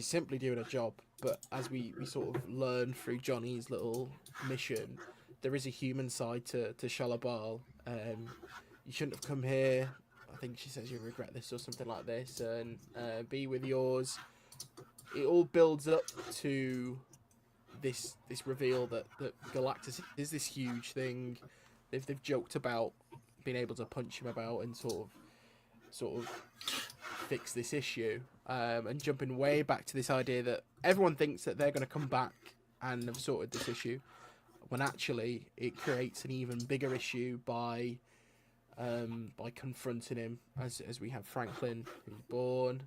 simply doing a job. But as we sort of learn through Johnny's little mission, there is a human side to Shalabal. You shouldn't have come here. I think she says you regret this or something like this. And be with yours. It all builds up to this reveal that Galactus is this huge thing. They've joked about being able to punch him about and sort of fix this issue, and jumping way back to this idea that everyone thinks that they're going to come back and have sorted this issue. when actually it creates an even bigger issue by confronting him as we have Franklin who's born.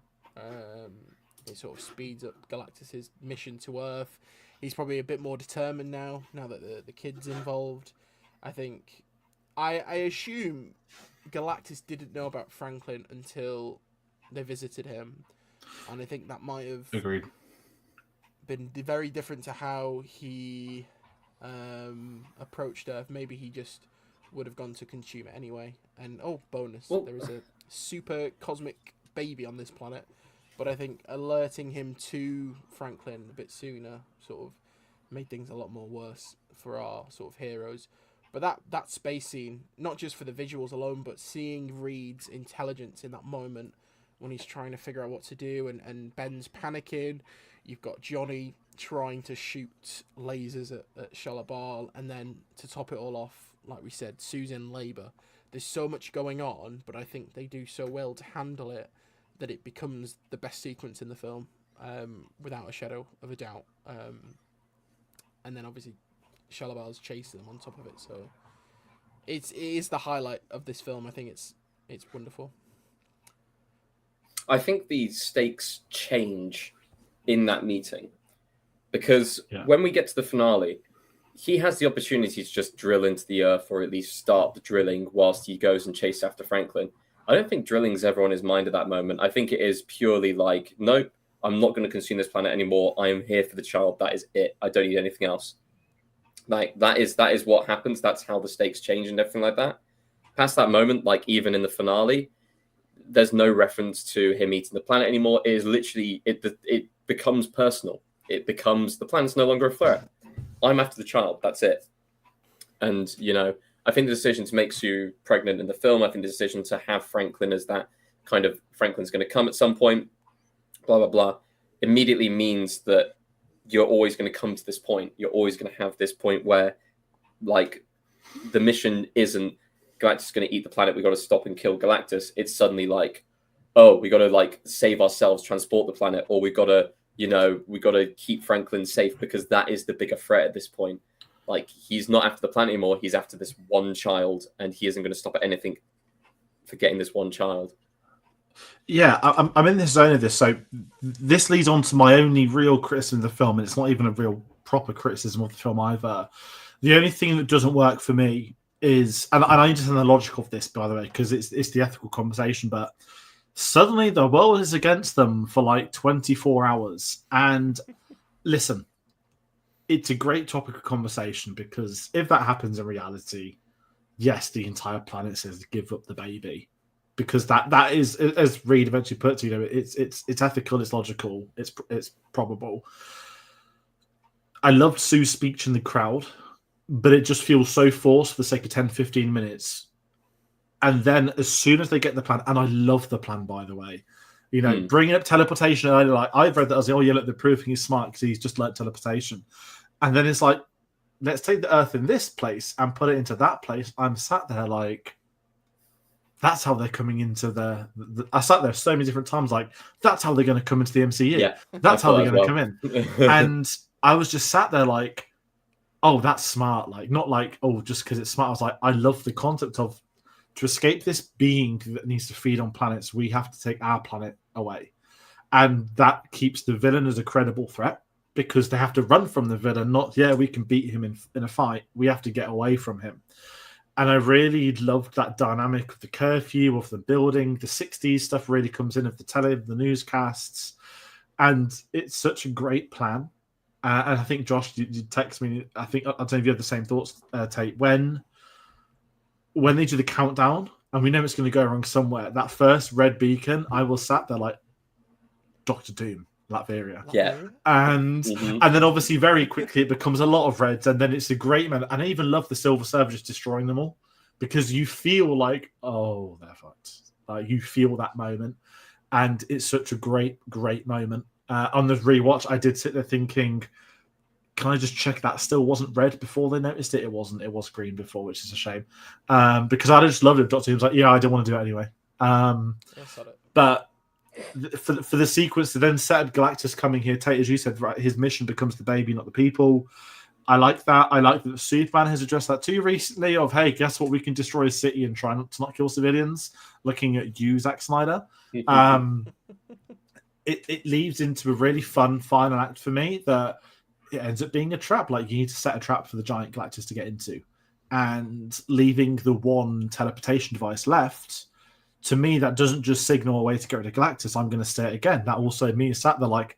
It sort of speeds up Galactus's mission to Earth. He's probably a bit more determined now that the kid's involved. I think I assume Galactus didn't know about Franklin until they visited him, and I think that might have Agreed. been very different to how he approached Earth. Maybe he just would have gone to consume it anyway. And bonus, there is a super cosmic baby on this planet. But I think alerting him to Franklin a bit sooner sort of made things a lot more worse for our sort of heroes. But that space scene, not just for the visuals alone, but seeing Reed's intelligence in that moment when he's trying to figure out what to do, and Ben's panicking. You've got Johnny trying to shoot lasers at Shalabal, and then to top it all off, like we said, Susan Labour. There's so much going on, but I think they do so well to handle it that it becomes the best sequence in the film, without a shadow of a doubt. And then obviously Shalabal's chasing them on top of it, so it is the highlight of this film. I think it's wonderful. I think the stakes change in that meeting, because when we get to the finale, he has the opportunity to just drill into the Earth, or at least start the drilling whilst he goes and chases after Franklin. I don't think drilling's ever on his mind at that moment. I think it is purely like, nope, I'm not going to consume this planet anymore. I am here for the child. That is it. I don't need anything else. Like, that is what happens. That's how the stakes change and everything like that. Past that moment, like even in the finale, there's no reference to him eating the planet anymore. It is literally, it becomes personal. It becomes, the planet's no longer a threat. I'm after the child. That's it. And, I think the decision to make Sue pregnant in the film, I think the decision to have Franklin as that kind of, Franklin's going to come at some point, blah, blah, blah, immediately means that you're always going to come to this point. You're always going to have this point where, like, the mission isn't Galactus is going to eat the planet, we got to stop and kill Galactus. It's suddenly like, oh, we got to, like, save ourselves, transport the planet, or we got to, we got to keep Franklin safe, because that is the bigger threat at this point. Like, he's not after the planet anymore. He's after this one child, and he isn't going to stop at anything for getting this one child. Yeah, I'm in the zone of this. So this leads on to my only real criticism of the film, and it's not even a real proper criticism of the film either. The only thing that doesn't work for me is, and I understand the logic of this, by the way, because it's the ethical conversation, but suddenly the world is against them for like 24 hours. And listen, it's a great topic of conversation, because if that happens in reality, yes, the entire planet says give up the baby, because that is, as Reed eventually puts, it's ethical, it's logical, it's probable. I loved Sue's speech in the crowd, but it just feels so forced for the sake of 10-15 minutes. And then as soon as they get the plan, and I love the plan, by the way, bringing up teleportation earlier, like I've read that as, look, they're proving he's smart because he's just learned teleportation. And then it's like, let's take the Earth in this place and put it into that place. I'm sat there like, that's how they're coming into I sat there so many different times like, that's how they're going to come into the MCU. Yeah, that's how they're going to come in. And I was just sat there like, oh, that's smart. Like, not like, oh, just because it's smart. I was like, I love the concept of, to escape this being that needs to feed on planets, we have to take our planet away. And that keeps the villain as a credible threat, because they have to run from the villain, not, we can beat him in a fight. We have to get away from him. And I really loved that dynamic of the curfew, of the building. The 60s stuff really comes in, of the telly, the newscasts. And it's such a great plan. And I think, Josh, you text me, I don't know if you have the same thoughts, Tate. When they do the countdown, and we know it's going to go wrong somewhere, that first red beacon, I was sat there like, Doctor Doom. Latveria. Yeah. And then obviously very quickly it becomes a lot of reds, and then it's a great man. And I even love the Silver Surfer just destroying them all, because you feel like, oh, they're fucked. Like, you feel that moment. And it's such a great, great moment. On the rewatch, I did sit there thinking, can I just check that still wasn't red before they noticed it? It wasn't. It was green before, which is a shame. Because I just loved it. Doctor Doom's like, I didn't want to do it anyway. But for the sequence to then set up Galactus coming here, Tate, as you said, right, his mission becomes the baby, not the people. I like that. I like that Superman has addressed that too recently. Of hey, guess what? We can destroy a city and try not to not kill civilians. Looking at you, Zack Snyder. It leads into a really fun final act for me that it ends up being a trap. Like you need to set a trap for the giant Galactus to get into, and leaving the one teleportation device left. To me, that doesn't just signal a way to get rid of Galactus. I'm going to say it again. That also means that they're like,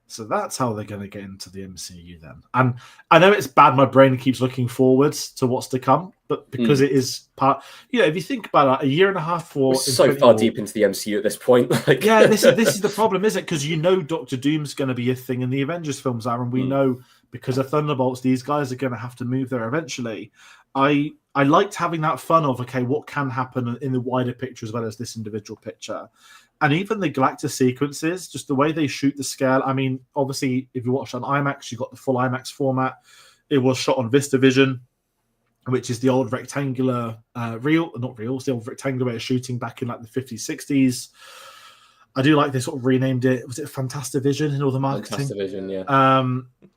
so that's how they're going to get into the MCU then. And I know it's bad. My brain keeps looking forwards to what's to come, but because it is part, if you think about it, a year and a half for we're so far deep into the MCU at this point. Like... yeah, this is the problem, isn't it? Because Doctor Doom's going to be a thing in the Avengers films are, and we know because of Thunderbolts, these guys are going to have to move there eventually. I liked having that fun of okay, what can happen in the wider picture as well as this individual picture. And even the Galactus sequences, just the way they shoot the scale. I mean, obviously, if you watched on IMAX, you got the full IMAX format. It was shot on VistaVision, which is the old rectangular it's the old rectangular way of shooting back in like the 50s, 60s. I do like they sort of renamed it. Was it Fantastivision in all the marketing? Fantastivision, yeah.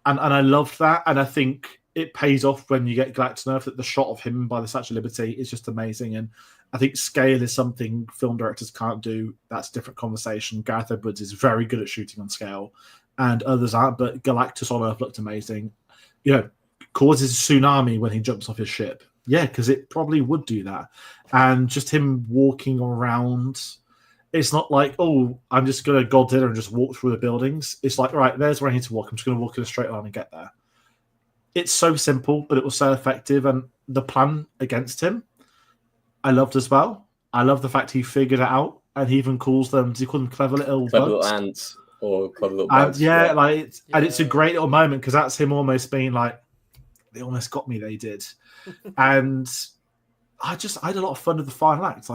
And I loved that. And I think it pays off when you get Galactus Nerf that the shot of him by the Statue of Liberty is just amazing. And I think scale is something film directors can't do. That's a different conversation. Gareth Edwards is very good at shooting on scale and others aren't, but Galactus on Earth looked amazing. Causes tsunami when he jumps off his ship. Yeah, because it probably would do that. And just him walking around, it's not like, oh, I'm just going to Godzilla and just walk through the buildings. It's like, all right, there's where I need to walk. I'm just going to walk in a straight line and get there. It's so simple, but it was so effective. And the plan against him, I loved as well. I love the fact he figured it out, and he even calls them. Does he call them clever little bugs? Ants or clever little bugs? And it's a great little moment because that's him almost being like, they almost got me. They did, and I had a lot of fun with the final act.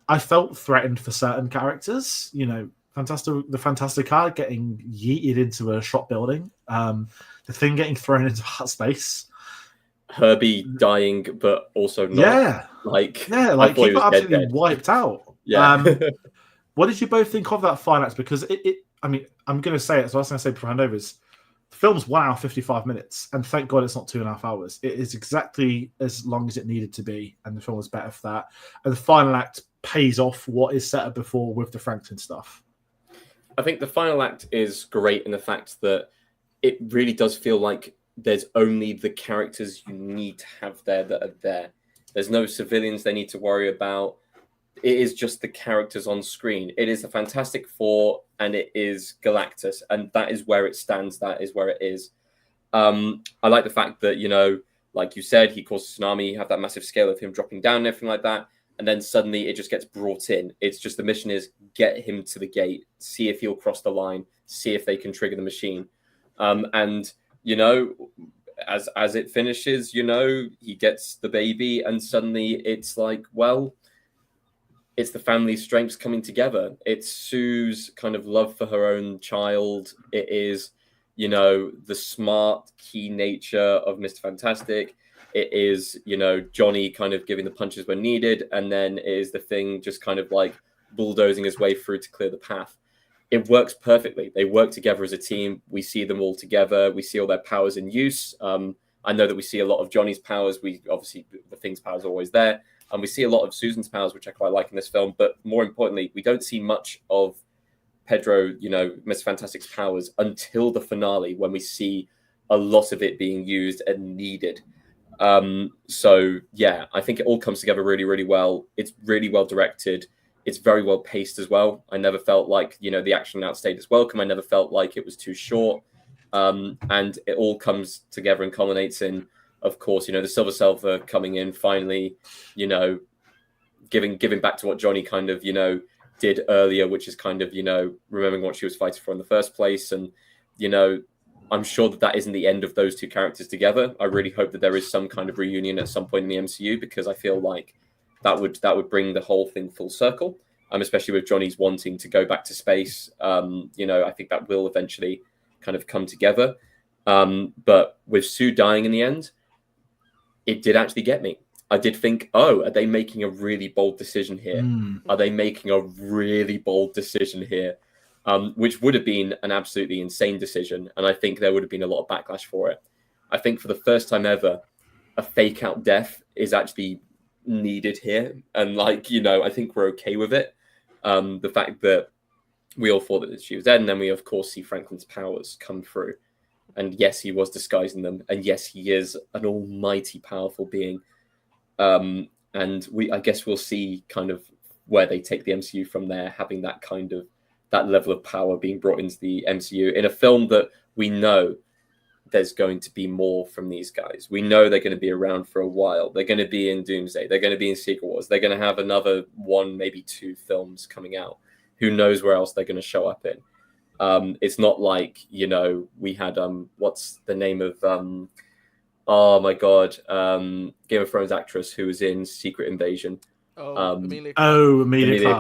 I felt threatened for certain characters. The Fantastic Car getting yeeted into a shop building. The Thing getting thrown into hot space. Herbie dying, but also not. People absolutely wiped out. Yeah. What did you both think of that final act? Because I'm going to say it. So I was going to say before I hand over is the film's 1 hour 55 minutes, and thank God it's not 2.5 hours. It is exactly as long as it needed to be, and the film was better for that. And the final act pays off what is set up before with the Franklin stuff. I think the final act is great in the fact that it really does feel like there's only the characters you need to have there that are there. There's no civilians they need to worry about. It is just the characters on screen. It is the Fantastic Four and it is Galactus. And that is where it stands. That is where it is. I like the fact that, like you said, he caused a tsunami. You have that massive scale of him dropping down and everything like that. And then suddenly it just gets brought in. It's just the mission is get him to the gate, see if he'll cross the line, see if they can trigger the machine. As it finishes, he gets the baby and suddenly it's like, well, it's the family strengths coming together. It's Sue's kind of love for her own child. It is, the smart, key nature of Mr. Fantastic. It is, Johnny kind of giving the punches when needed. And then it is the Thing just kind of like bulldozing his way through to clear the path. It works perfectly. They work together as a team. We see them all together. We see all their powers in use. I know that we see a lot of Johnny's powers. Obviously, the Thing's powers are always there. And we see a lot of Susan's powers, which I quite like in this film. But more importantly, we don't see much of Pedro, Mr. Fantastic's powers until the finale when we see a lot of it being used and needed. So, yeah, I think it all comes together really, really well. It's really well directed. It's very well paced as well. I never felt like, the action outstayed its welcome. I never felt like it was too short. And it all comes together and culminates in, of course, the Silver Surfer coming in finally, giving back to what Johnny kind of, did earlier, which is kind of, remembering what she was fighting for in the first place. And, I'm sure that isn't the end of those two characters together. I really hope that there is some kind of reunion at some point in the MCU, because I feel like that would bring the whole thing full circle. Especially with Johnny's wanting to go back to space. I think that will eventually kind of come together. But with Sue dying in the end, it did actually get me. I did think, are they making a really bold decision here? Are they making a really bold decision here? Which would have been an absolutely insane decision. And I think there would have been a lot of backlash for it. I think for the first time ever, a fake out death is actually needed here. And like, I think we're okay with it. The fact that we all thought that she was dead, and then we of course see Franklin's powers come through. And yes, he was disguising them. And yes, he is an almighty powerful being. And I guess we'll see kind of where they take the MCU from there, having that level of power being brought into the MCU in a film that we know there's going to be more from these guys. We know they're going to be around for a while. They're going to be in Doomsday. They're going to be in Secret Wars. They're going to have another 1, maybe 2 films coming out. Who knows where else they're going to show up in? It's not like, we had, what's the name of, oh my God, Game of Thrones actress who was in Secret Invasion. Emilia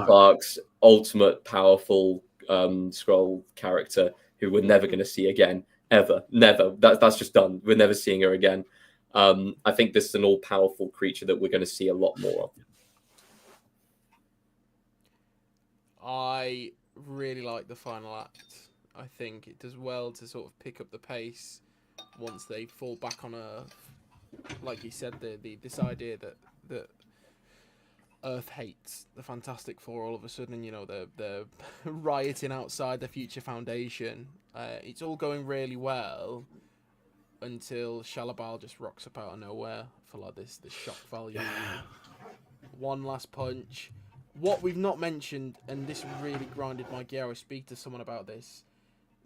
Clarke's ultimate powerful Skrull character who we're never going to see again. Ever. Never. That's just done. We're never seeing her again. I think this is an all-powerful creature that we're going to see a lot more of. I really like the final act. I think it does well to sort of pick up the pace once they fall back on Earth. Like you said, this idea that Earth hates the Fantastic Four all of a sudden, they're rioting outside the Future Foundation. It's all going really well until Shalabal just rocks up out of nowhere for like this shock value. Yeah. One last punch. What we've not mentioned, and this really grinded my gear, I was speaking to someone about this,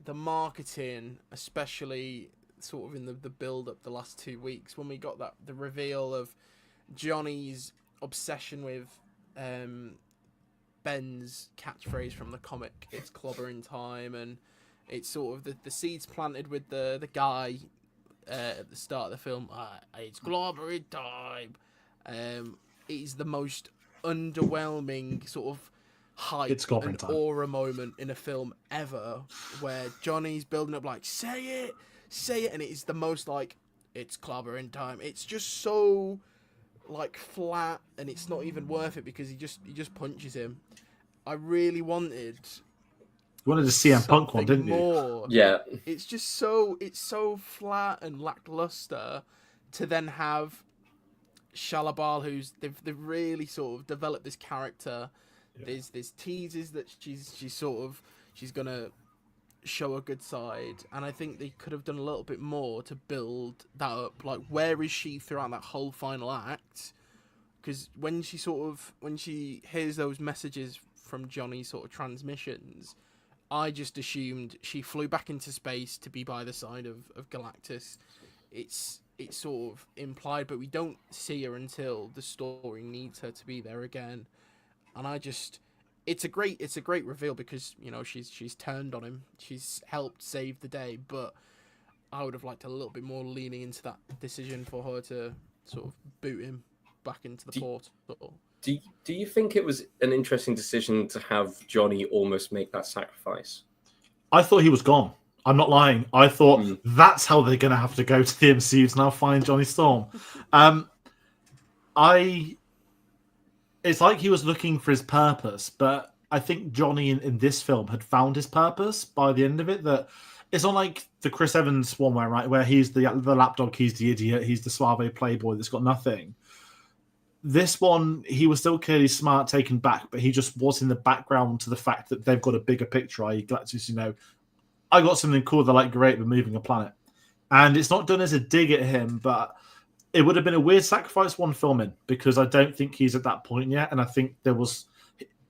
the marketing, especially sort of in the build-up the last 2 weeks, when we got the reveal of Johnny's obsession with Ben's catchphrase from the comic, it's clobbering time, and it's sort of the seeds planted with the guy at the start of the film, it's clobbering time. It is the most underwhelming sort of hype and aura moment in a film ever, where Johnny's building up like, say it, and it is the most like, it's clobbering time. It's just so like flat, and it's not even worth it because he just punches him. I really wanted. You wanted to see CM Punk one, didn't you? Yeah. It's just so flat and lackluster to then have Shalabal, who's they've really sort of developed this character. Yeah. There's teases that she's gonna show a good side, and I think they could have done a little bit more to build that up. Like, where is she throughout that whole final act? Because when she hears those messages from Johnny's sort of transmissions, I just assumed she flew back into space to be by the side of Galactus. It's sort of implied, but we don't see her until the story needs her to be there again. And it's a great reveal because, she's turned on him. She's helped save the day, but I would have liked a little bit more leaning into that decision for her to sort of boot him back into the portal. Do you think it was an interesting decision to have Johnny almost make that sacrifice? I thought he was gone. I'm not lying. I thought that's how they're going to have to go to the MCU to now find Johnny Storm. It's like he was looking for his purpose, but I think Johnny in this film had found his purpose by the end of it. That it's not like the Chris Evans one where he's the lapdog, he's the idiot, he's the suave playboy that's got nothing. This one, he was still clearly smart, taken back, but he just was in the background to the fact that they've got a bigger picture, i.e. Galactus, I got something cool, they're like, great, we're moving a planet. And it's not done as a dig at him, but it would have been a weird sacrifice one film in, because I don't think he's at that point yet. And I think there was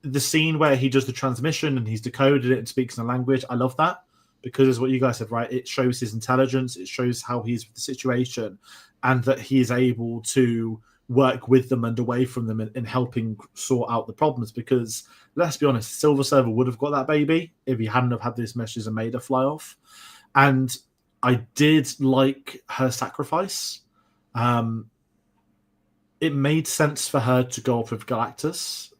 the scene where he does the transmission and he's decoded it and speaks in a language. I love that, because it's what you guys said, right? It shows his intelligence, it shows how he's with the situation, and that he is able to work with them and away from them in helping sort out the problems. Because let's be honest, Silver Surfer would have got that baby if he hadn't have had this message and made her fly off. And I did like her sacrifice. It made sense for her to go off with Galactus.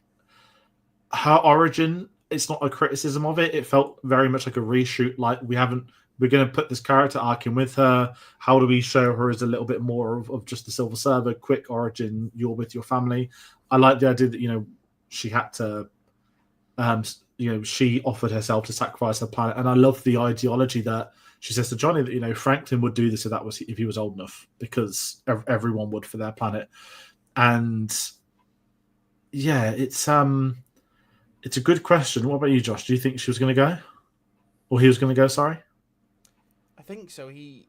Her origin, it's not a criticism of it. It felt very much like a reshoot. Like, we're going to put this character arc in with her. How do we show her as a little bit more of just the Silver Surfer, quick origin, you're with your family. I like the idea that, she had to, she offered herself to sacrifice her planet. And I love the ideology that she says to Johnny that, you know, Franklin would do this if he was old enough, because everyone would for their planet. And yeah, it's a good question. What about you, Josh? Do you think she was going to go, or he was going to go? Sorry. I think so. He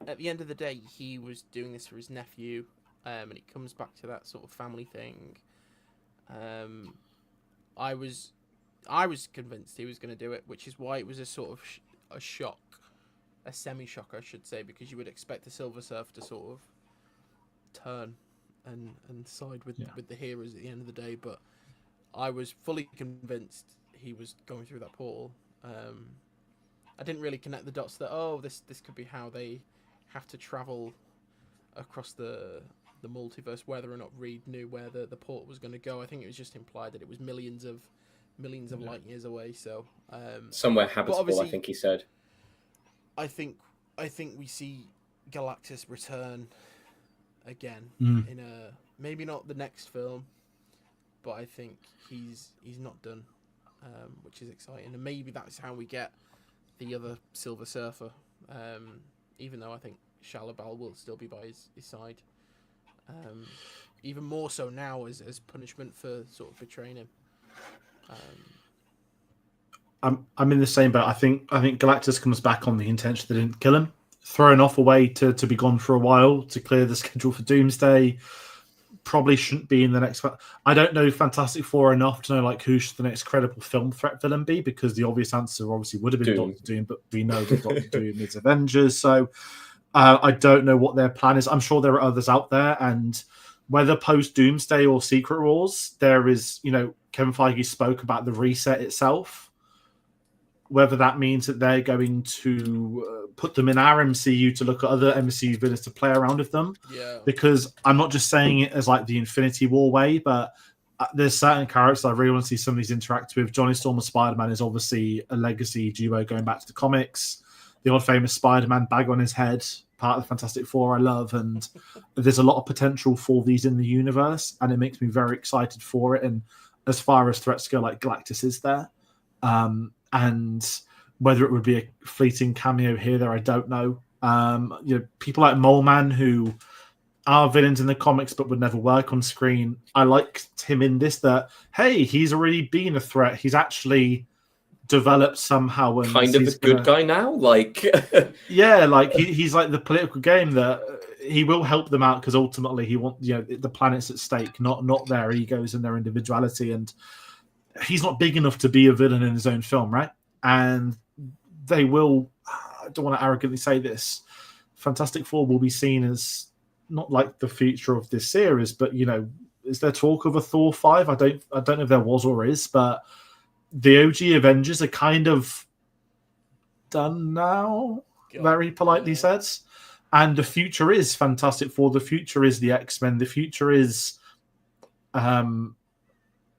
at the end of the day, he was doing this for his nephew, and it comes back to that sort of family thing. I was convinced he was going to do it, which is why it was a sort of a shock, a semi-shock, I should say, because you would expect the Silver Surfer to sort of turn and side with the heroes at the end of the day. But I was fully convinced he was going through that portal. I didn't really connect the dots that this could be how they have to travel across the multiverse, whether or not Reed knew where the portal was going to go. I think it was just implied that it was millions of light years away. So somewhere habitable, I think he said. I think we see Galactus return again in a maybe not the next film, but I think he's not done, which is exciting, and maybe that's how we get the other Silver Surfer. Even though I think Shallabal will still be by his side. Even more so now as punishment for sort of betraying him. I'm in the same boat. I think Galactus comes back on the intention they didn't kill him, thrown off away to be gone for a while to clear the schedule for Doomsday. Probably shouldn't be in the next. I don't know Fantastic Four enough to know like who should the next credible film threat villain be, because the obvious answer obviously would have been Doctor Doom, but we know that Doctor Doom is Avengers, so I don't know what their plan is. I'm sure there are others out there, and whether post Doomsday or Secret Wars, there is, you know, Kevin Feige spoke about the reset itself. Whether that means that they're going to put them in our MCU to look at other MCU villains to play around with them. Yeah. Because I'm not just saying it as like the Infinity War way, but there's certain characters I really want to see some of these interact with. Johnny Storm and Spider-Man is obviously a legacy duo going back to the comics. The old famous Spider-Man bag on his head, part of the Fantastic Four I love, and there's a lot of potential for these in the universe, and it makes me very excited for it. And as far as threats go, like Galactus is there. And whether it would be a fleeting cameo here, there, I don't know. You know, people like Mole Man, who are villains in the comics but would never work on screen. I liked him in this. That hey, he's already been a threat. He's actually developed somehow, and kind of a good guy now. Like, yeah, like he's like the political game that he will help them out because ultimately he wants, you know, the planet's at stake, not their egos and their individuality. And he's not big enough to be a villain in his own film, right? And they will, I don't want to arrogantly say this, Fantastic Four will be seen as not like the future of this series, but, you know, is there talk of a Thor 5? I don't know if there was or is, but the OG Avengers are kind of done now, very politely said. And the future is Fantastic Four. The future is the X-Men. The future is...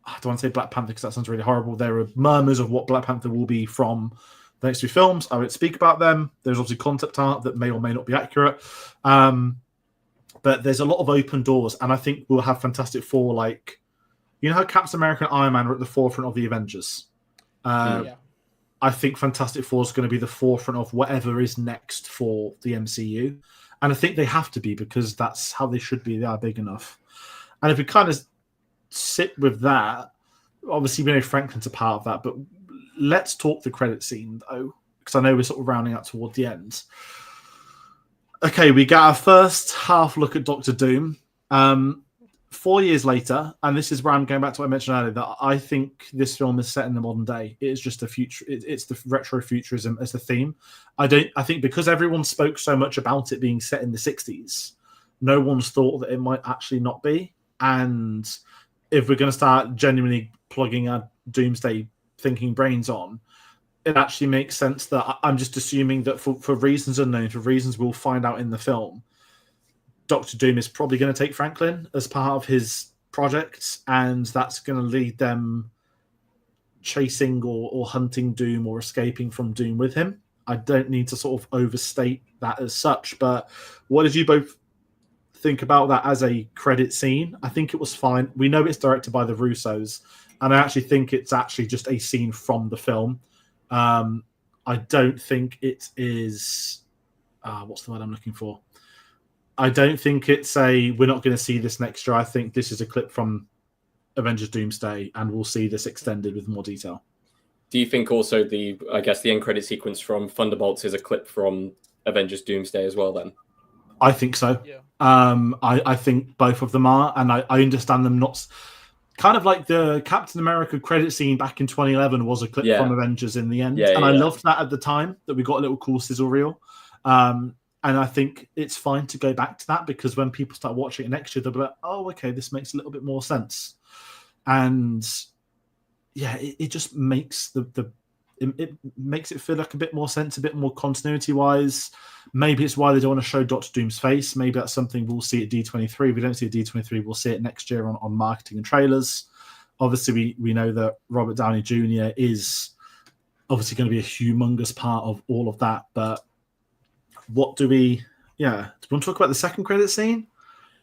I don't want to say Black Panther because that sounds really horrible. There are murmurs of what Black Panther will be from the next two films. I won't speak about them. There's obviously concept art that may or may not be accurate. But there's a lot of open doors. And I think we'll have Fantastic Four, like, you know how Captain America and Iron Man are at the forefront of the Avengers? I think Fantastic Four is going to be the forefront of whatever is next for the MCU. And I think they have to be, because that's how they should be. They are big enough. And if we kind of sit with that, obviously we know Franklin's a part of that, but let's talk the credit scene though, because I know we're sort of rounding out toward the end. Okay, we got our first half look at Doctor Doom 4 years later, and this is where I'm going back to what I mentioned earlier, that I think this film is set in the modern day. It is just a future, it's the retrofuturism as the theme. I think because everyone spoke so much about it being set in the 60s, no one's thought that it might actually not be. And if we're going to start genuinely plugging our Doomsday thinking brains on, it actually makes sense that I'm just assuming that for reasons unknown, for reasons we'll find out in the film, Doctor Doom is probably going to take Franklin as part of his project, and that's going to lead them chasing or hunting Doom or escaping from Doom with him. I don't need to sort of overstate that as such, but what did you both think about that as a credit scene? I think it was fine. We know it's directed by the Russos, and I actually think it's actually just a scene from the film. I don't think it is. What's the word I'm looking for? I don't think it's we're not going to see this next year. I think this is a clip from Avengers Doomsday, and we'll see this extended with more detail. Do you think also the end credit sequence from Thunderbolts is a clip from Avengers Doomsday as well then? I think so. Yeah. I think both of them are, and I understand them not... Kind of like the Captain America credit scene back in 2011 was a clip from Avengers in the end. I loved that at the time, that we got a little cool sizzle reel. And I think it's fine to go back to that, because when people start watching it next year, they'll be like, oh, okay, this makes a little bit more sense. And yeah, it just makes it makes it feel like a bit more sense, a bit more continuity-wise. Maybe it's why they don't want to show Dr. Doom's face. Maybe that's something we'll see at D23. If we don't see it at D23, we'll see it next year on marketing and trailers. Obviously, we know that Robert Downey Jr. is obviously going to be a humongous part of all of that. But what do we... Yeah. Do we want to talk about the second credit scene?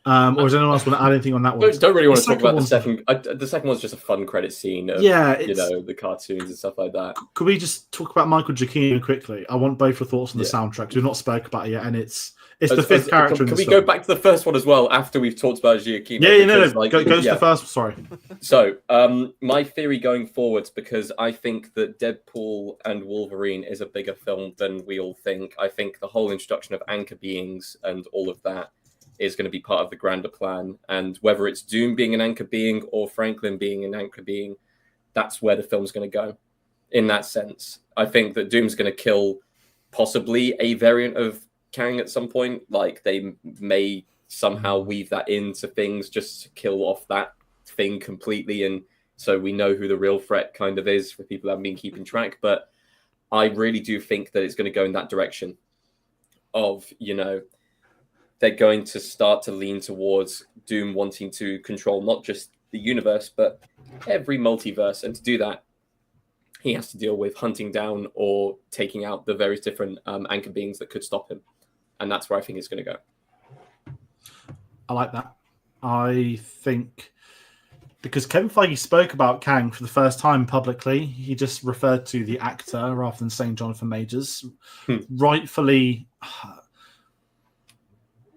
Or does anyone else want to add anything on that one? Don't really want to talk about the second. The second one's just a fun credit scene of, the cartoons and stuff like that. Could we just talk about Michael Giacchino quickly? I want both your thoughts on the soundtrack, because we've not spoke about it yet, and it's the fifth character in the Can we go back to the first one as well after we've talked about Giacchino? Go to the first. Sorry. So, my theory going forwards, because I think that Deadpool and Wolverine is a bigger film than we all think. I think the whole introduction of anchor beings and all of that is going to be part of the grander plan. And whether it's Doom being an anchor being or Franklin being an anchor being, that's where the film's going to go. In that sense, I think that Doom's going to kill possibly a variant of Kang at some point. Like, they may somehow weave that into things just to kill off that thing completely. And so we know who the real threat kind of is for people that haven't been keeping track. But I really do think that it's going to go in that direction of, they're going to start to lean towards Doom wanting to control not just the universe, but every multiverse. And to do that, he has to deal with hunting down or taking out the various different anchor beings that could stop him. And that's where I think it's going to go. I like that. I think because Kevin Feige spoke about Kang for the first time publicly, he just referred to the actor rather than saying Jonathan Majors. Rightfully...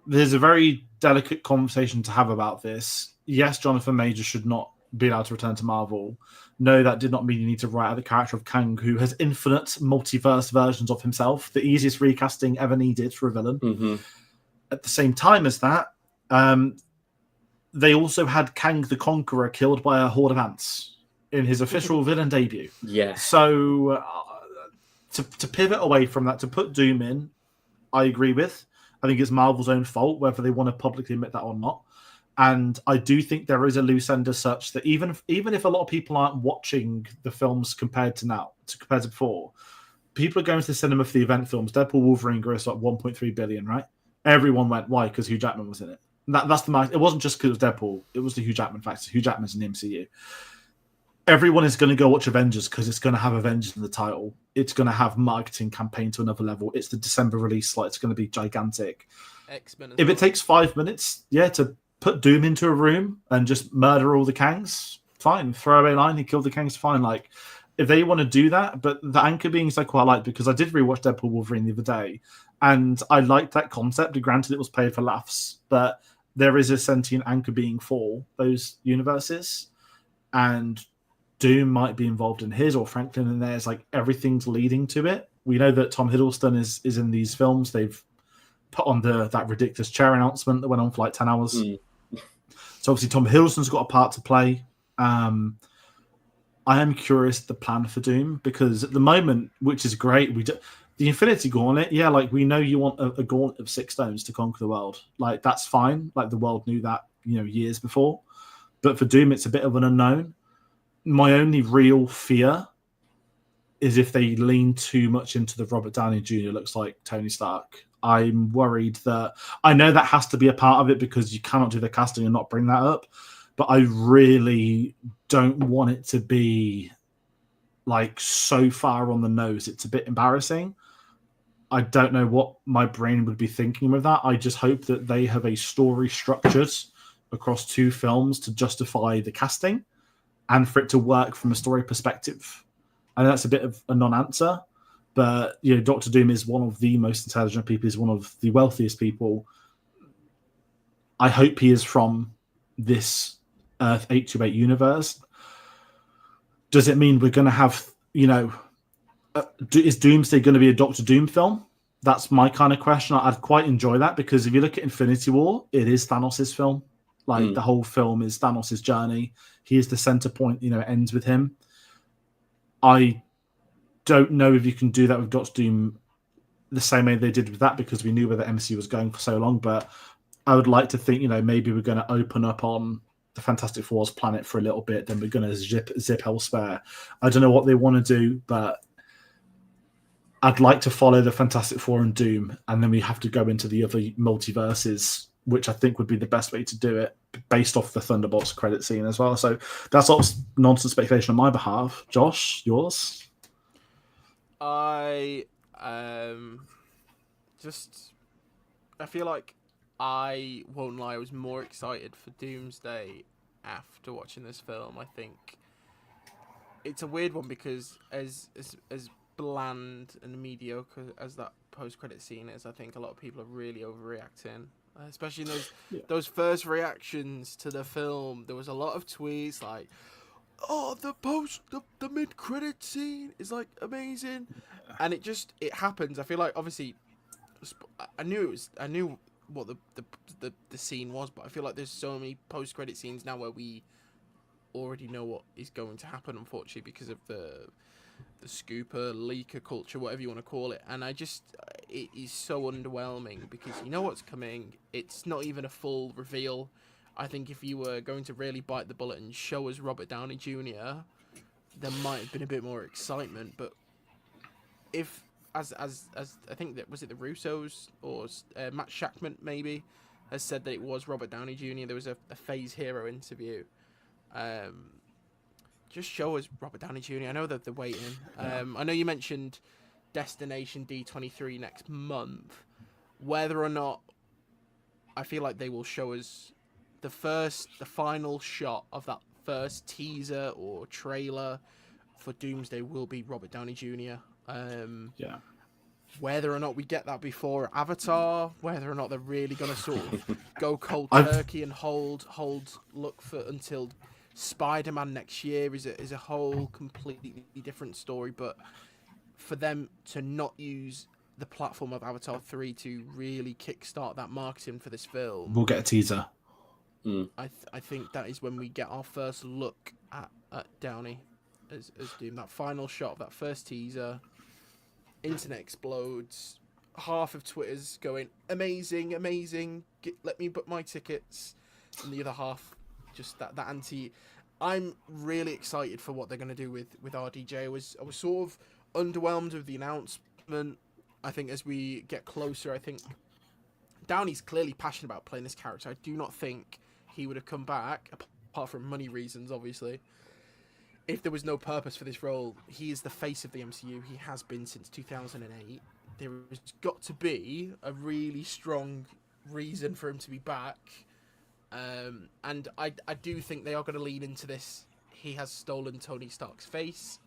There's a very delicate conversation to have about this. Yes, Jonathan Majors should not be allowed to return to Marvel. No, that did not mean you need to write out the character of Kang, who has infinite multiverse versions of himself, the easiest recasting ever needed for a villain. Mm-hmm. At the same time as that, they also had Kang the Conqueror killed by a horde of ants in his official villain debut. Yeah. So to pivot away from that, to put Doom in, I agree with. I think it's Marvel's own fault, whether they want to publicly admit that or not. And I do think there is a loose end as such that even if a lot of people aren't watching the films compared to before, people are going to the cinema for the event films. Deadpool, Wolverine grossed like 1.3 billion, right? Everyone went, why? Because Hugh Jackman was in it. That's the market. It wasn't just because it was Deadpool. It was the Hugh Jackman factor. Hugh Jackman's in the MCU. Everyone is going to go watch Avengers because it's going to have Avengers in the title. It's going to have marketing campaign to another level. It's the December release slot. It's going to be gigantic. X-Men if it takes 5 minutes, to put Doom into a room and just murder all the Kangs, fine. Throwaway line, he killed the Kangs, fine. Like, if they want to do that, but the anchor beings I quite like, because I did rewatch Deadpool Wolverine the other day, and I liked that concept. Granted, it was played for laughs, but there is a sentient anchor being for those universes, and Doom might be involved in his, or Franklin in theirs. Like, everything's leading to it. We know that Tom Hiddleston is in these films. They've put on that ridiculous chair announcement that went on for like 10 hours. So obviously Tom Hiddleston's got a part to play. I am curious the plan for Doom, because at the moment, which is great, the Infinity Gauntlet, like, we know you want a gauntlet of 6 stones to conquer the world. Like, that's fine. Like, the world knew that, years before. But for Doom, it's a bit of an unknown. My only real fear is if they lean too much into the Robert Downey Jr. looks like Tony Stark. I'm worried that... I know that has to be a part of it because you cannot do the casting and not bring that up, but I really don't want it to be like so far on the nose. It's a bit embarrassing. I don't know what my brain would be thinking with that. I just hope that they have a story structured across 2 films to justify the casting and for it to work from a story perspective. And that's a bit of a non-answer. But Doctor Doom is one of the most intelligent people. He's one of the wealthiest people. I hope he is from this Earth 828 universe. Does it mean we're going to have, is Doomsday going to be a Doctor Doom film? That's my kind of question. I'd quite enjoy that, because if you look at Infinity War, it is Thanos' film. The whole film is Thanos' journey. He is the center point. It ends with him. I don't know if you can do that with Doctor Doom the same way they did with that, because we knew where the MCU was going for so long. But I would like to think, maybe we're going to open up on the Fantastic Four's planet for a little bit, then we're going to zip elsewhere. I don't know what they want to do, but I'd like to follow the Fantastic Four and Doom, and then we have to go into the other multiverses, which I think would be the best way to do it, based off the Thunderbolts credit scene as well. So that's all nonsense speculation on my behalf. Josh, yours? I feel like, I won't lie, I was more excited for Doomsday after watching this film. I think it's a weird one, because as bland and mediocre as that post-credit scene is, I think a lot of people are really overreacting, especially in those first reactions to the film. There was a lot of tweets like, "Oh, the mid-credit scene is like amazing," and it happens. I feel like, obviously, I knew what the scene was, but I feel like there's so many post-credit scenes now where we already know what is going to happen, unfortunately, because of the scooper, leaker culture, whatever you want to call it. And it is so underwhelming, because you know what's coming. It's not even a full reveal. I think if you were going to really bite the bullet and show us Robert Downey Jr., there might have been a bit more excitement. But if, as I think that was it the Russos or Matt Shackman maybe has said that it was Robert Downey Jr. There was a Phase Hero interview. Just show us Robert Downey Jr. I know that they're waiting. I know you mentioned Destination D23 next month. Whether or not, I feel like they will show us the final shot of that first teaser or trailer for Doomsday will be Robert Downey Jr. Whether or not we get that before Avatar, whether or not they're really going to sort of go cold turkey and look for until Spider-Man next year is a whole completely different story. But for them to not use the platform of Avatar 3 to really kickstart that marketing for this film, we'll get a teaser. I think that is when we get our first look at Downey as Doom. That final shot of that first teaser, internet explodes. Half of Twitter's going, amazing, let me book my tickets. And the other half, just that anti. I'm really excited for what they're going to do with RDJ. I was sort of underwhelmed with the announcement. I think as we get closer, I think Downey's clearly passionate about playing this character. I do not think he would have come back, apart from money reasons, obviously, if there was no purpose for this role. He is the face of the MCU. He has been since 2008. There has got to be a really strong reason for him to be back. And I do think they are going to lean into this. He has stolen Tony Stark's face.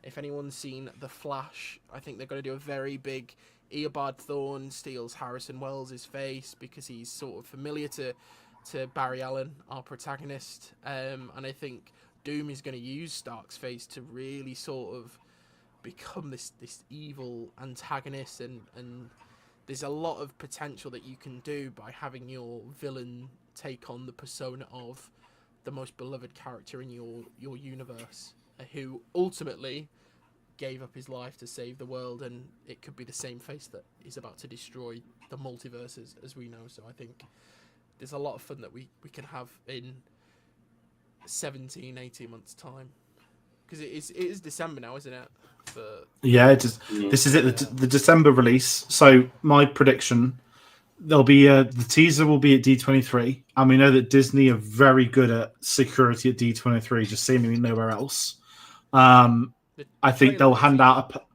If anyone's seen The Flash, I think they're going to do a very big Eobard Thawne steals Harrison Wells' face, because he's sort of familiar to Barry Allen, our protagonist. And I think Doom is going to use Stark's face to really sort of become this evil antagonist, and there's a lot of potential that you can do by having your villain take on the persona of the most beloved character in your universe, who ultimately gave up his life to save the world, and it could be the same face that is about to destroy the multiverse as we know. So I think there's a lot of fun that we can have in 18 months time, because it is December now, isn't it? This is it, the December release. So my prediction, there'll be the teaser will be at D23, and we know that Disney are very good at security at D23, just seemingly nowhere else. I think they'll hand out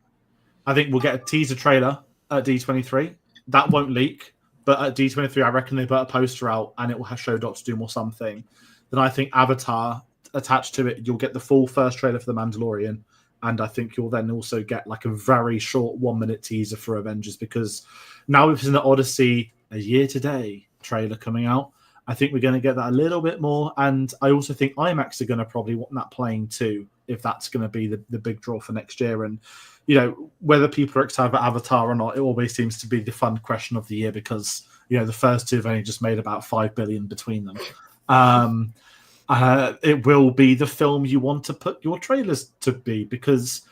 I think we'll get a teaser trailer at D23. That won't leak, but at D23, I reckon they put a poster out and it will show Doctor Doom or something. Then I think Avatar attached to it, you'll get the full first trailer for The Mandalorian, And I think you'll then also get like a very short 1-minute teaser for Avengers, because now we've seen the Odyssey a year today trailer coming out. I think we're going to get that a little bit more. And I also think IMAX are going to probably want that playing too, if that's going to be the big draw for next year. And, you know, whether people are excited about Avatar or not, it always seems to be the fun question of the year, because, you know, the first two have only just made about 5 billion between them. It will be the film you want to put your trailers to be, because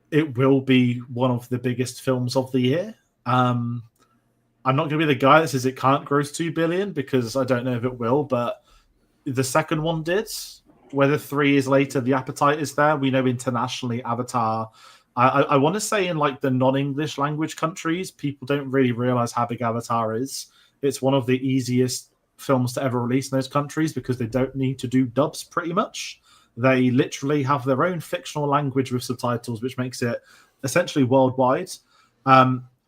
it will be one of the biggest films of the year. I'm not going to be the guy that says it can't gross 2 billion, because I don't know if it will, but the second one did. Whether 3 years later the appetite is there, we know internationally Avatar, I want to say in like the non-English language countries, people don't really realize how big Avatar is. It's one of the easiest films to ever release in those countries, because they don't need to do dubs pretty much. They literally have their own fictional language with subtitles, which makes it essentially worldwide.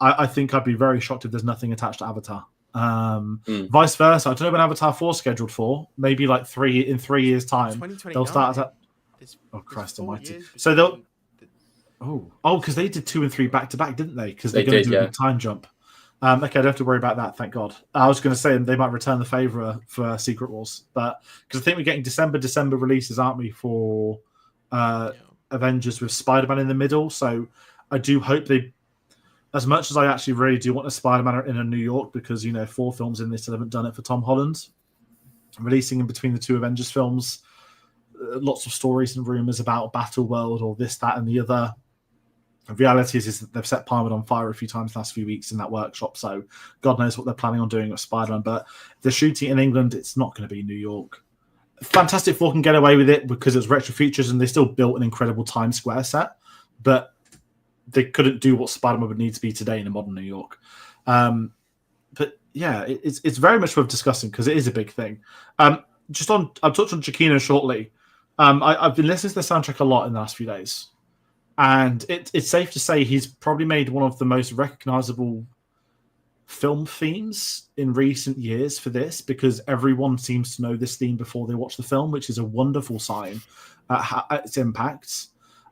I think I'd be very shocked if there's nothing attached to Avatar. Vice versa. I don't know when Avatar 4 is scheduled for. Maybe like 3 years' time. They'll start at. Oh, Christ almighty. So they'll. Because they did 2 and 3 back to back, didn't they? Because they're going to do a big time jump. Okay, I don't have to worry about that, thank God. I was going to say they might return the favour for Secret Wars, but because I think we're getting December releases, aren't we, for Avengers, with Spider-Man in the middle. So I do hope they, as much as I actually really do want a Spider-Man in a New York, because, you know, 4 films in this, still haven't done it for Tom Holland. Releasing in between the 2 Avengers films, lots of stories and rumours about Battle World or this, that, and the other. The reality is that they've set Pinewood on fire a few times the last few weeks in that workshop, so God knows what they're planning on doing with Spider-Man. But if they're shooting in England, it's not going to be New York. Fantastic Four can get away with it because it's retro features and they still built an incredible Times Square set, but they couldn't do what Spider-Man would need to be today in a modern New York. But yeah, it's very much worth discussing because it is a big thing. I'll touch on Giacchino shortly. I've been listening to the soundtrack a lot in the last few days. And it's safe to say he's probably made one of the most recognizable film themes in recent years for this, because everyone seems to know this theme before they watch the film, which is a wonderful sign at its impact.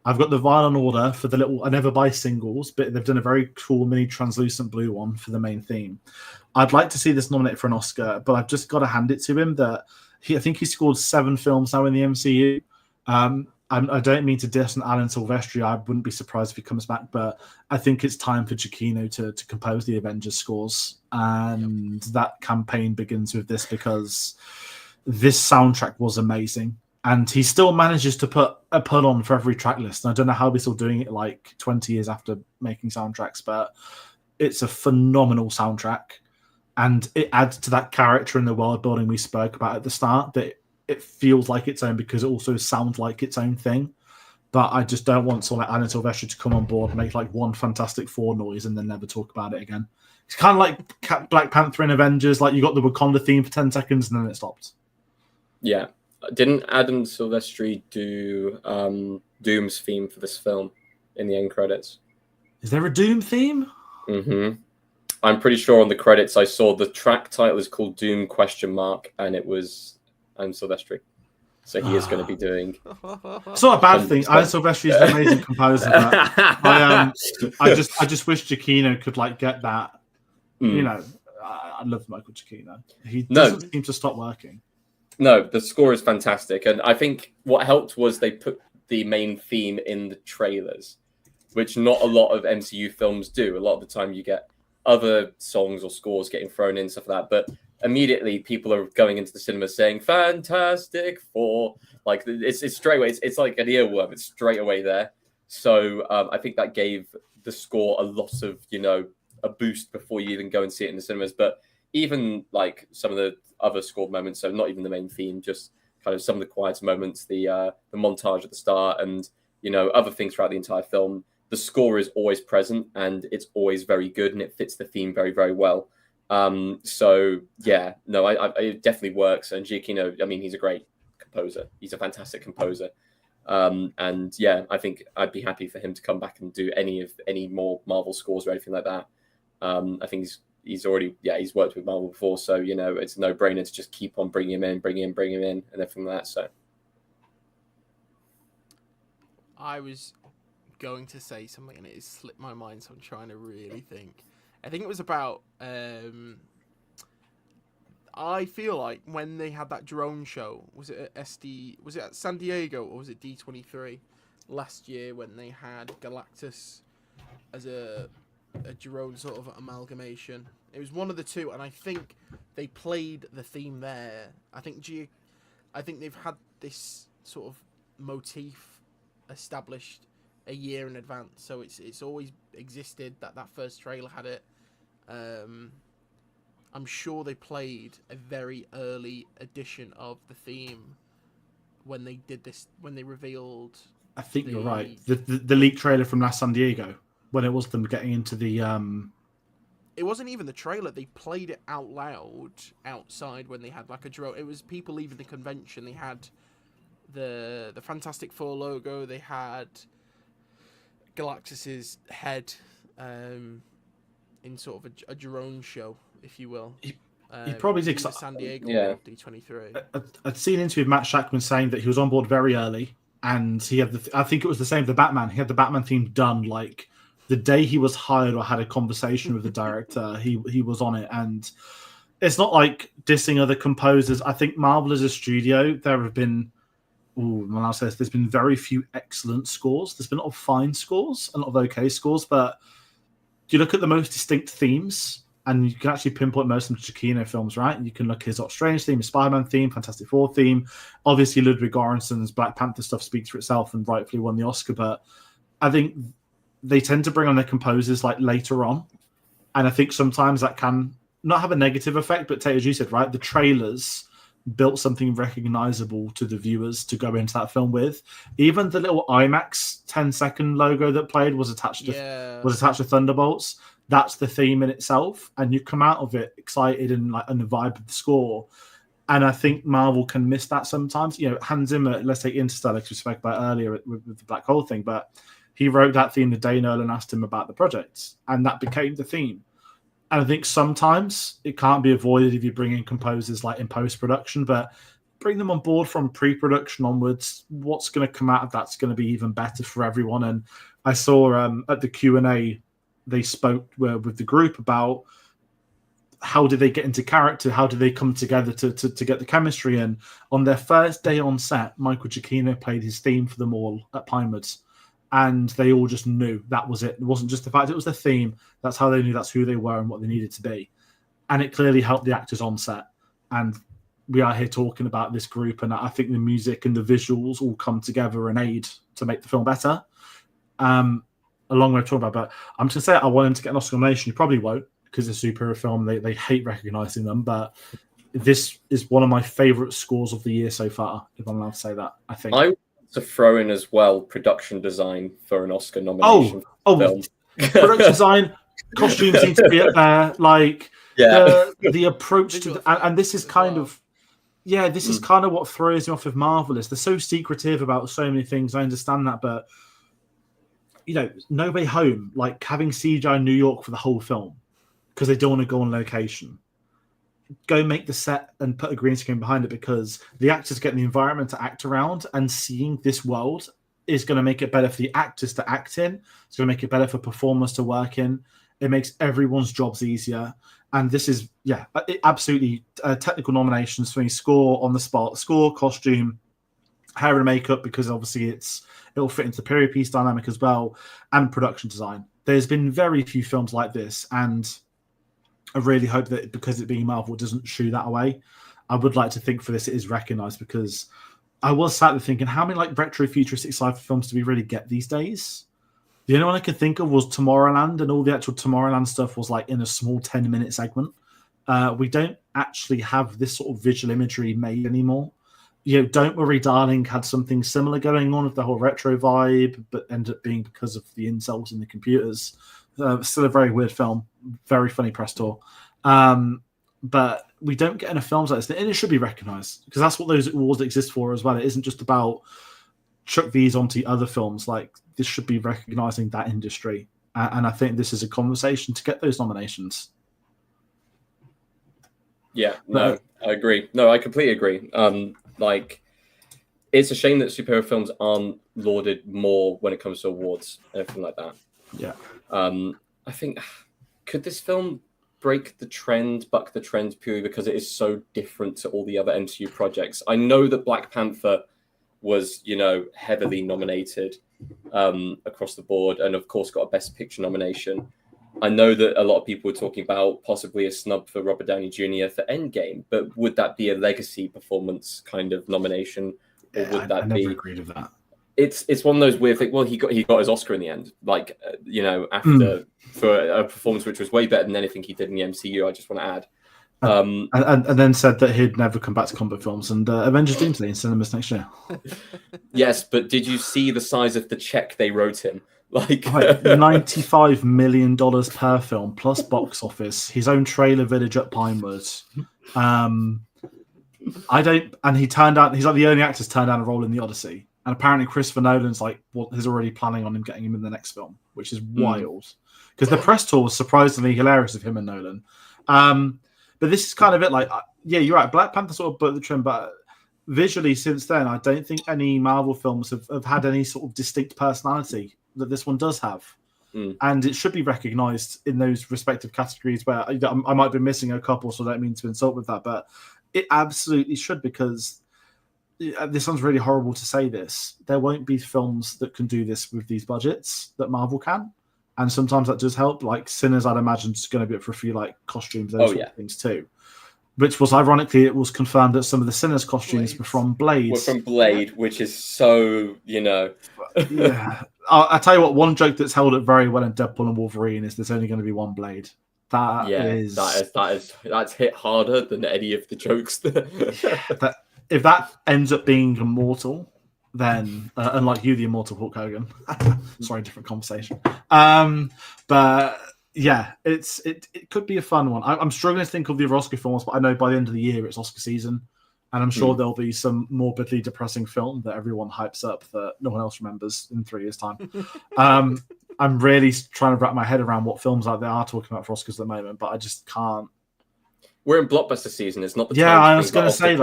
I've got the Violin Order for the little... I never buy singles, but they've done a very cool mini translucent blue one for the main theme. I'd like to see this nominated for an Oscar, but I've just got to hand it to him that I think he scored 7 films now in the MCU. I don't mean to diss on Alan Silvestri. I wouldn't be surprised if he comes back, but I think it's time for Giacchino to compose the Avengers scores. And that campaign begins with this, because this soundtrack was amazing. And he still manages to put a pun on for every track list. And I don't know how he's still doing it like 20 years after making soundtracks, but it's a phenomenal soundtrack. And it adds to that character in the world building we spoke about at the start, that it feels like its own because it also sounds like its own thing. But I just don't want someone like Alan Silvestri to come on board and make like one Fantastic Four noise and then never talk about it again. It's kind of like Black Panther and Avengers. Like, you got the Wakanda theme for 10 seconds and then it stopped. Yeah. Didn't Adam Silvestri do Doom's theme for this film in the end credits? Is there a Doom theme? Mm-hmm. I'm pretty sure on the credits I saw the track title is called Doom ? And it was Adam Silvestri. So he is going to be doing... It's not a bad thing. Alan Silvestri is an amazing composer. But I just wish Giacchino could like get that. You know, I love Michael Giacchino. He doesn't seem to stop working. No, the score is fantastic. And I think what helped was they put the main theme in the trailers, which not a lot of MCU films do. A lot of the time you get other songs or scores getting thrown in, stuff like that. But immediately people are going into the cinema saying Fantastic Four. Like, it's straight away. It's like an earworm. It's straight away there. So I think that gave the score a lot of, a boost before you even go and see it in the cinemas. But even like some of the other scored moments, so not even the main theme, just kind of some of the quieter moments, the montage at the start and, other things throughout the entire film, the score is always present and it's always very good and it fits the theme very, very well. So yeah, no, it definitely works. And Giacchino, I mean, he's a great composer. He's a fantastic composer. And yeah, I think I'd be happy for him to come back and do any more Marvel scores or anything like that. I think he's already, he's worked with Marvel before. So, it's a no brainer to just keep on bringing him in and everything like that. So I was going to say something and it has slipped my mind, so I'm trying to really think. I think it was about. I feel like when they had that drone show, was it at Was it at San Diego or was it D23 last year when they had Galactus as a drone sort of amalgamation? It was one of the two, and I think they played the theme there. I think they've had this sort of motif established a year in advance, so it's always existed. That first trailer had it. I'm sure they played a very early edition of the theme when they did this, when they revealed. I think you're right. The leak trailer from last San Diego, when it was them getting into the. It wasn't even the trailer. They played it out loud outside when they had like a drone. It was people leaving the convention. They had the Fantastic Four logo. They had Galactus's head in sort of a drone show, if you will. He probably did. San Diego D23. I'd seen an interview with Matt Shackman saying that he was on board very early, and he had I think it was the same with the Batman. He had the Batman theme done like the day he was hired or had a conversation with the director. He was on it, and it's not like dissing other composers. I think Marvel as a studio, there have been. There's been very few excellent scores. There's been a lot of fine scores, a lot of okay scores, but you look at the most distinct themes, and you can actually pinpoint most of them to Giacchino films, right? You can look at his Doctor Strange theme, his Spider-Man theme, Fantastic Four theme. Obviously, Ludwig Göransson's Black Panther stuff speaks for itself and rightfully won the Oscar, but I think they tend to bring on their composers like later on, and I think sometimes that can not have a negative effect, but Tayte, as you said, right, the trailers built something recognizable to the viewers to go into that film with. Even the little IMAX 10-second logo that played was attached to Thunderbolts. That's the theme in itself, and you come out of it excited and like on the vibe of the score. And I think Marvel can miss that sometimes. You know, Hans Zimmer, let's take Interstellar, because we spoke about earlier with the black hole thing, but he wrote that theme the day Nolan asked him about the project, and that became the theme. And I think sometimes it can't be avoided if you bring in composers like in post-production, but bring them on board from pre-production onwards. What's going to come out of that's going to be even better for everyone. And I saw at the Q&A, they spoke with the group about how did they get into character? How did they come together to get the chemistry? And on their first day on set, Michael Giacchino played his theme for them all at Pinewoods. And they all just knew that was it. It wasn't just the fact it was the theme. That's how they knew that's who they were and what they needed to be. And it clearly helped the actors on set. And we are here talking about this group. And I think the music and the visuals all come together and aid to make the film better. A long way of talking about, but I'm just going to say I want him to get an Oscar nomination. He probably won't because it's a superhero film. They hate recognizing them. But this is one of my favorite scores of the year so far, if I'm allowed to say that, I think. To throw in as well production design for an Oscar nomination. Production design, costumes need to be up there. Like the approach to and this is kind of is kind of what throws me off of Marvel is they're so secretive about so many things. I understand that, but you know, No Way Home, like having CGI in New York for the whole film because they don't want to go on location. Go make the set and put a green screen behind it because the actors get the environment to act around, and seeing this world is going to make it better for the actors to act in. It's going to make it better for performers to work in. It makes everyone's jobs easier. And this is, absolutely technical nominations for me. Score on the spot, score, costume, hair and makeup, because obviously it'll fit into the period piece dynamic as well, and production design. There's been very few films like this, and I really hope that because it being Marvel doesn't shoo that away. I would like to think for this it is recognised, because I was sat there thinking, how many like retro futuristic sci-fi films do we really get these days? The only one I could think of was Tomorrowland, and all the actual Tomorrowland stuff was like in a small 10-minute segment. We don't actually have this sort of visual imagery made anymore. You know, Don't Worry Darling had something similar going on with the whole retro vibe, but ended up being because of the incels in the computers. Still a very weird film, very funny press tour. But we don't get enough films like this, and it should be recognised, because that's what those awards exist for as well. It isn't just about chuck these onto other films. Like, this should be recognising that industry, and I think this is a conversation to get those nominations. Yeah, no, I agree. No, I completely agree. Like, it's a shame that superhero films aren't lauded more when it comes to awards and everything like that. Yeah. I think, could this film buck the trend purely because it is so different to all the other MCU projects? I know that Black Panther was, heavily nominated across the board, and of course got a Best Picture nomination. I know that a lot of people were talking about possibly a snub for Robert Downey Jr. for Endgame, but would that be a legacy performance kind of nomination, or would that I never be? agreed with that. It's one of those weird things. Well, he got his Oscar in the end, after for a performance which was way better than anything he did in the MCU. I just want to add. And then said that he'd never come back to comic films and Avengers Doomsday in cinemas next year. Yes, but did you see the size of the check they wrote him? Like $95 million per film plus box office, his own trailer village at Pinewood. And he turned out, he's like the only actor's turned down a role in the Odyssey. And apparently Christopher Nolan's is already planning on him getting him in the next film, which is wild. Because the press tour was surprisingly hilarious of him and Nolan. But this is kind of it. You're right. Black Panther sort of broke the trend, but visually since then, I don't think any Marvel films have had any sort of distinct personality that this one does have. And it should be recognised in those respective categories where I might be missing a couple, so I don't mean to insult with that, but it absolutely should, because this sounds really horrible to say this. There won't be films that can do this with these budgets that Marvel can. And sometimes that does help. Like Sinners, I'd imagine, is going to be up for a few costumes, those sort of things too. Which was ironically, it was confirmed that some of the Sinners costumes were from Blade. Which is so, Yeah. I'll tell you what, one joke that's held up very well in Deadpool and Wolverine is there's only going to be one Blade. That's hit harder than any of the jokes. If that ends up being immortal, then unlike you, the immortal Hulk Hogan. Sorry, different conversation. But yeah, it could be a fun one. I'm struggling to think of the other Oscar films, but I know by the end of the year it's Oscar season, and I'm sure there'll be some morbidly depressing film that everyone hypes up that no one else remembers in 3 years' time. I'm really trying to wrap my head around what films they are talking about for Oscars at the moment, but I just can't. We're in blockbuster season. It's not the time. Yeah, I was going to say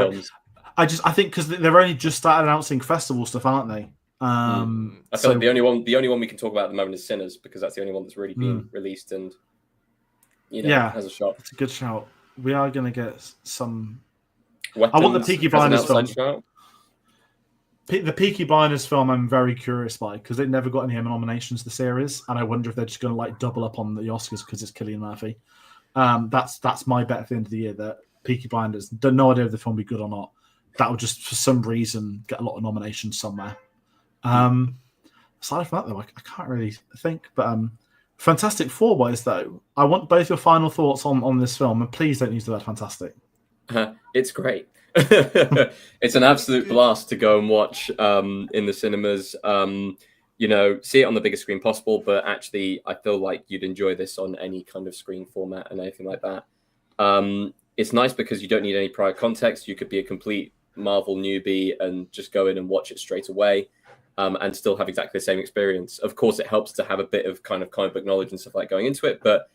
I think because they've only just started announcing festival stuff, aren't they? I feel like the only one we can talk about at the moment is Sinners, because that's the only one that's really been released and has a shot. It's a good shout. We are going to get some. Weapons I want the Peaky Blinders film. Shout. The Peaky Blinders film, I'm very curious by, because it never got any Emmy nominations, the series, and I wonder if they're just going to double up on the Oscars because it's Cillian Murphy. That's my bet at the end of the year, that Peaky Blinders. No idea if the film will be good or not. That will just, for some reason, get a lot of nominations somewhere. Aside from that, though, I can't really think. But Fantastic Four-wise, though, I want both your final thoughts on this film, and please don't use the word fantastic. It's great. It's an absolute blast to go and watch in the cinemas. See it on the biggest screen possible, but actually, I feel like you'd enjoy this on any kind of screen format and anything like that. It's nice because you don't need any prior context. You could be a complete Marvel newbie and just go in and watch it straight away, and still have exactly the same experience. Of course, it helps to have a bit of kind of comic book knowledge and stuff like going into it, but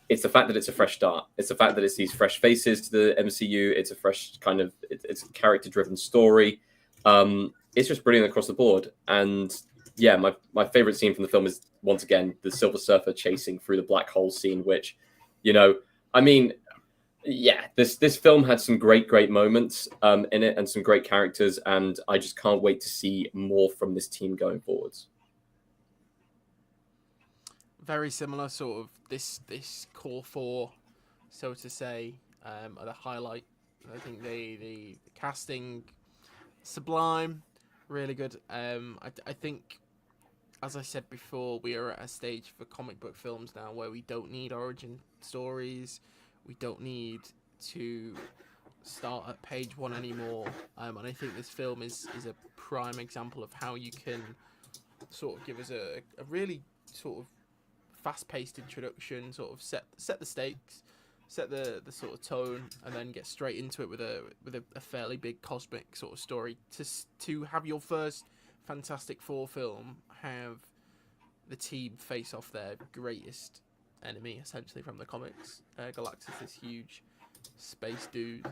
it's the fact that it's a fresh start. It's the fact that it's these fresh faces to the MCU. It's a fresh kind of, it's a character-driven story. It's just brilliant across the board. And yeah, my favorite scene from the film is, once again, the Silver Surfer chasing through the black hole scene, which, this film had some great moments in it and some great characters, and I just can't wait to see more from this team going forwards. Very similar sort of this core four, so to say, are the highlight. I think the casting, sublime, really good. I think, as I said before, we are at a stage for comic book films now where we don't need origin stories. We don't need to start at page one anymore. And I think this film is a prime example of how you can sort of give us a really sort of fast-paced introduction, sort of set the stakes, set the sort of tone, and then get straight into it with a fairly big cosmic sort of story. To have your first Fantastic Four film have the team face off their greatest enemy, essentially, from the comics, Galactus, this huge space dude,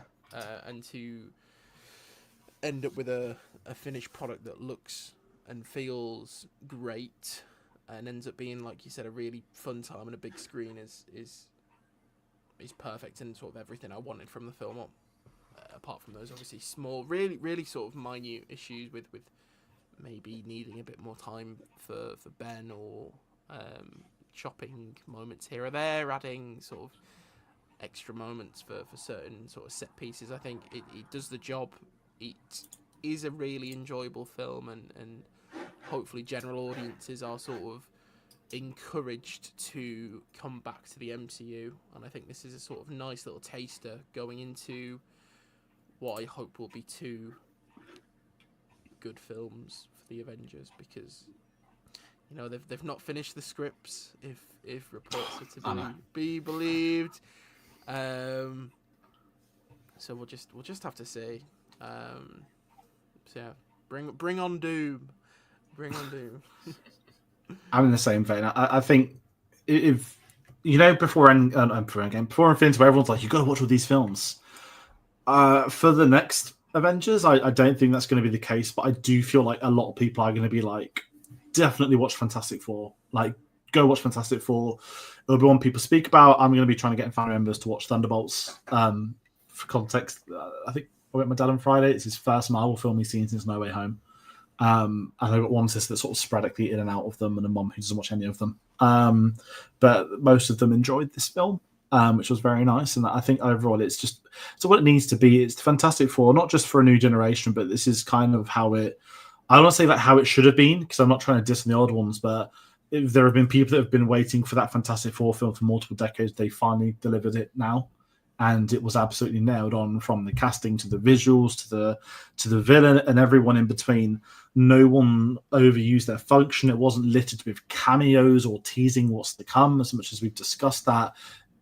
and to end up with a finished product that looks and feels great and ends up being, like you said, a really fun time on a big screen is perfect and sort of everything I wanted from the film. Apart from those obviously small, really sort of minute issues with maybe needing a bit more time for Ben, or chopping moments here or there, adding sort of extra moments for certain sort of set pieces. I think it does the job. It is a really enjoyable film, and hopefully general audiences are sort of encouraged to come back to the MCU, and I think this is a sort of nice little taster going into what I hope will be 2 good films for the Avengers, because they've not finished the scripts if reports are to be believed. So we'll just have to see. So yeah, bring on Doom. Bring on Doom. I'm in the same vein. I think if before Infinity, where everyone's like, you got to watch all these films. For the next Avengers, I don't think that's going to be the case, but I do feel like a lot of people are going to be like, definitely watch Fantastic Four. Like, go watch Fantastic Four. It'll be one people speak about. I'm going to be trying to get family members to watch Thunderbolts. For context, I think I went with my dad on Friday. It's his first Marvel film he's seen since No Way Home. And I've got one sister that's sort of sporadically in and out of them, and a mum who doesn't watch any of them. But most of them enjoyed this film, which was very nice. And I think overall it's what it needs to be. It's Fantastic Four, not just for a new generation, but this is kind of how it... I don't want to say that how it should have been, because I'm not trying to diss on the old ones, but if there have been people that have been waiting for that Fantastic Four film for multiple decades, they finally delivered it now. And it was absolutely nailed on, from the casting to the visuals to the villain and everyone in between. No one overused their function. It wasn't littered with cameos or teasing what's to come, as much as we've discussed that.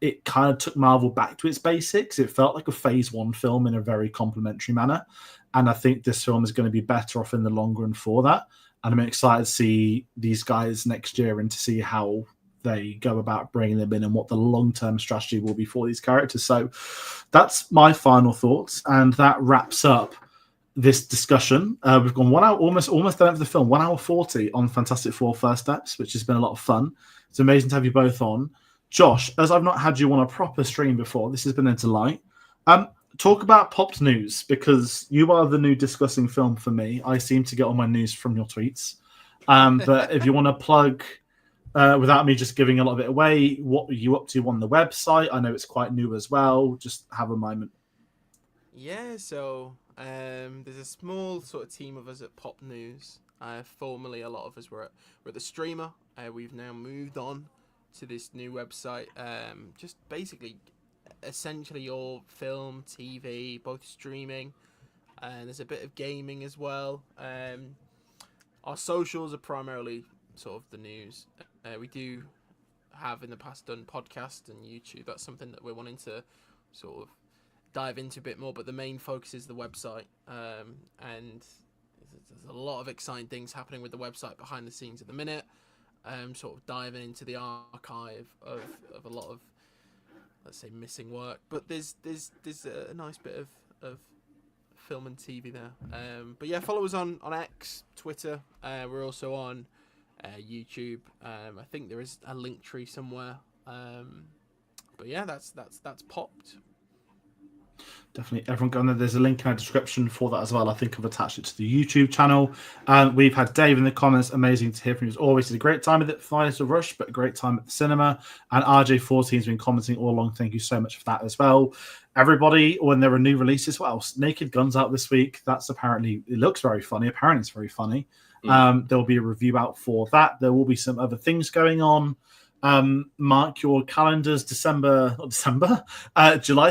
It kind of took Marvel back to its basics. It felt like a Phase 1 film in a very complimentary manner. And I think this film is going to be better off in the long run for that. And I'm excited to see these guys next year and to see how they go about bringing them in and what the long-term strategy will be for these characters. So that's my final thoughts, and that wraps up this discussion. We've gone 1 hour, almost done over the film, 1 hour 40 on Fantastic Four First Steps, which has been a lot of fun. It's amazing to have you both on. Josh, as I've not had you on a proper stream before, this has been a delight. Talk about Popped News, because you are the new discussing film for me. I seem to get all my news from your tweets. But if you want to plug... without me just giving a lot of it away, what are you up to on the website? I know it's quite new as well. Just have a moment. Yeah, so there's a small sort of team of us at Pop News. Formerly, a lot of us were at the Streamer. We've now moved on to this new website. Just basically, essentially all film, TV, both streaming. And there's a bit of gaming as well. Our socials are primarily sort of the news. We do have in the past done podcasts and YouTube. That's something that we're wanting to sort of dive into a bit more, but the main focus is the website. And there's a lot of exciting things happening with the website behind the scenes at the minute. Sort of diving into the archive of a lot of, let's say, missing work. But there's a nice bit of film and TV there. But yeah, follow us on X, Twitter. We're also on YouTube. I think there is a link tree somewhere. But yeah, that's Popped. Definitely, everyone go on there. There's a link in our description for that as well. I think I've attached it to the YouTube channel. We've had Dave in the comments. Amazing to hear from you as always. It's a great time at the Finest of Rush, but a great time at the cinema. And RJ14 has been commenting all along. Thank you so much for that as well. Everybody, when there are new releases, what else? Naked Gun's out this week. That's apparently, it looks very funny. Apparently it's very funny. There will be a review out for that. There will be some other things going on. Mark your calendars. July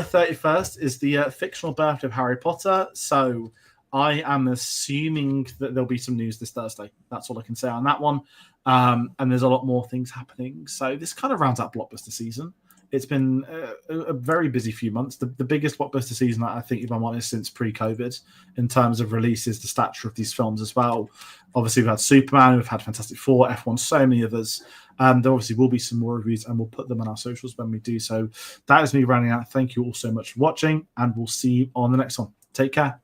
31st is the fictional birthday of Harry Potter. So I am assuming that there'll be some news this Thursday. That's all I can say on that one. And there's a lot more things happening. So this kind of rounds out blockbuster season. It's been a very busy few months. The biggest blockbuster season, I think, if I'm honest, since pre-COVID, in terms of releases, the stature of these films as well. Obviously, we've had Superman, we've had Fantastic Four, F1, so many others. There obviously will be some more reviews, and we'll put them on our socials when we do. So that is me rounding out. Thank you all so much for watching, and we'll see you on the next one. Take care.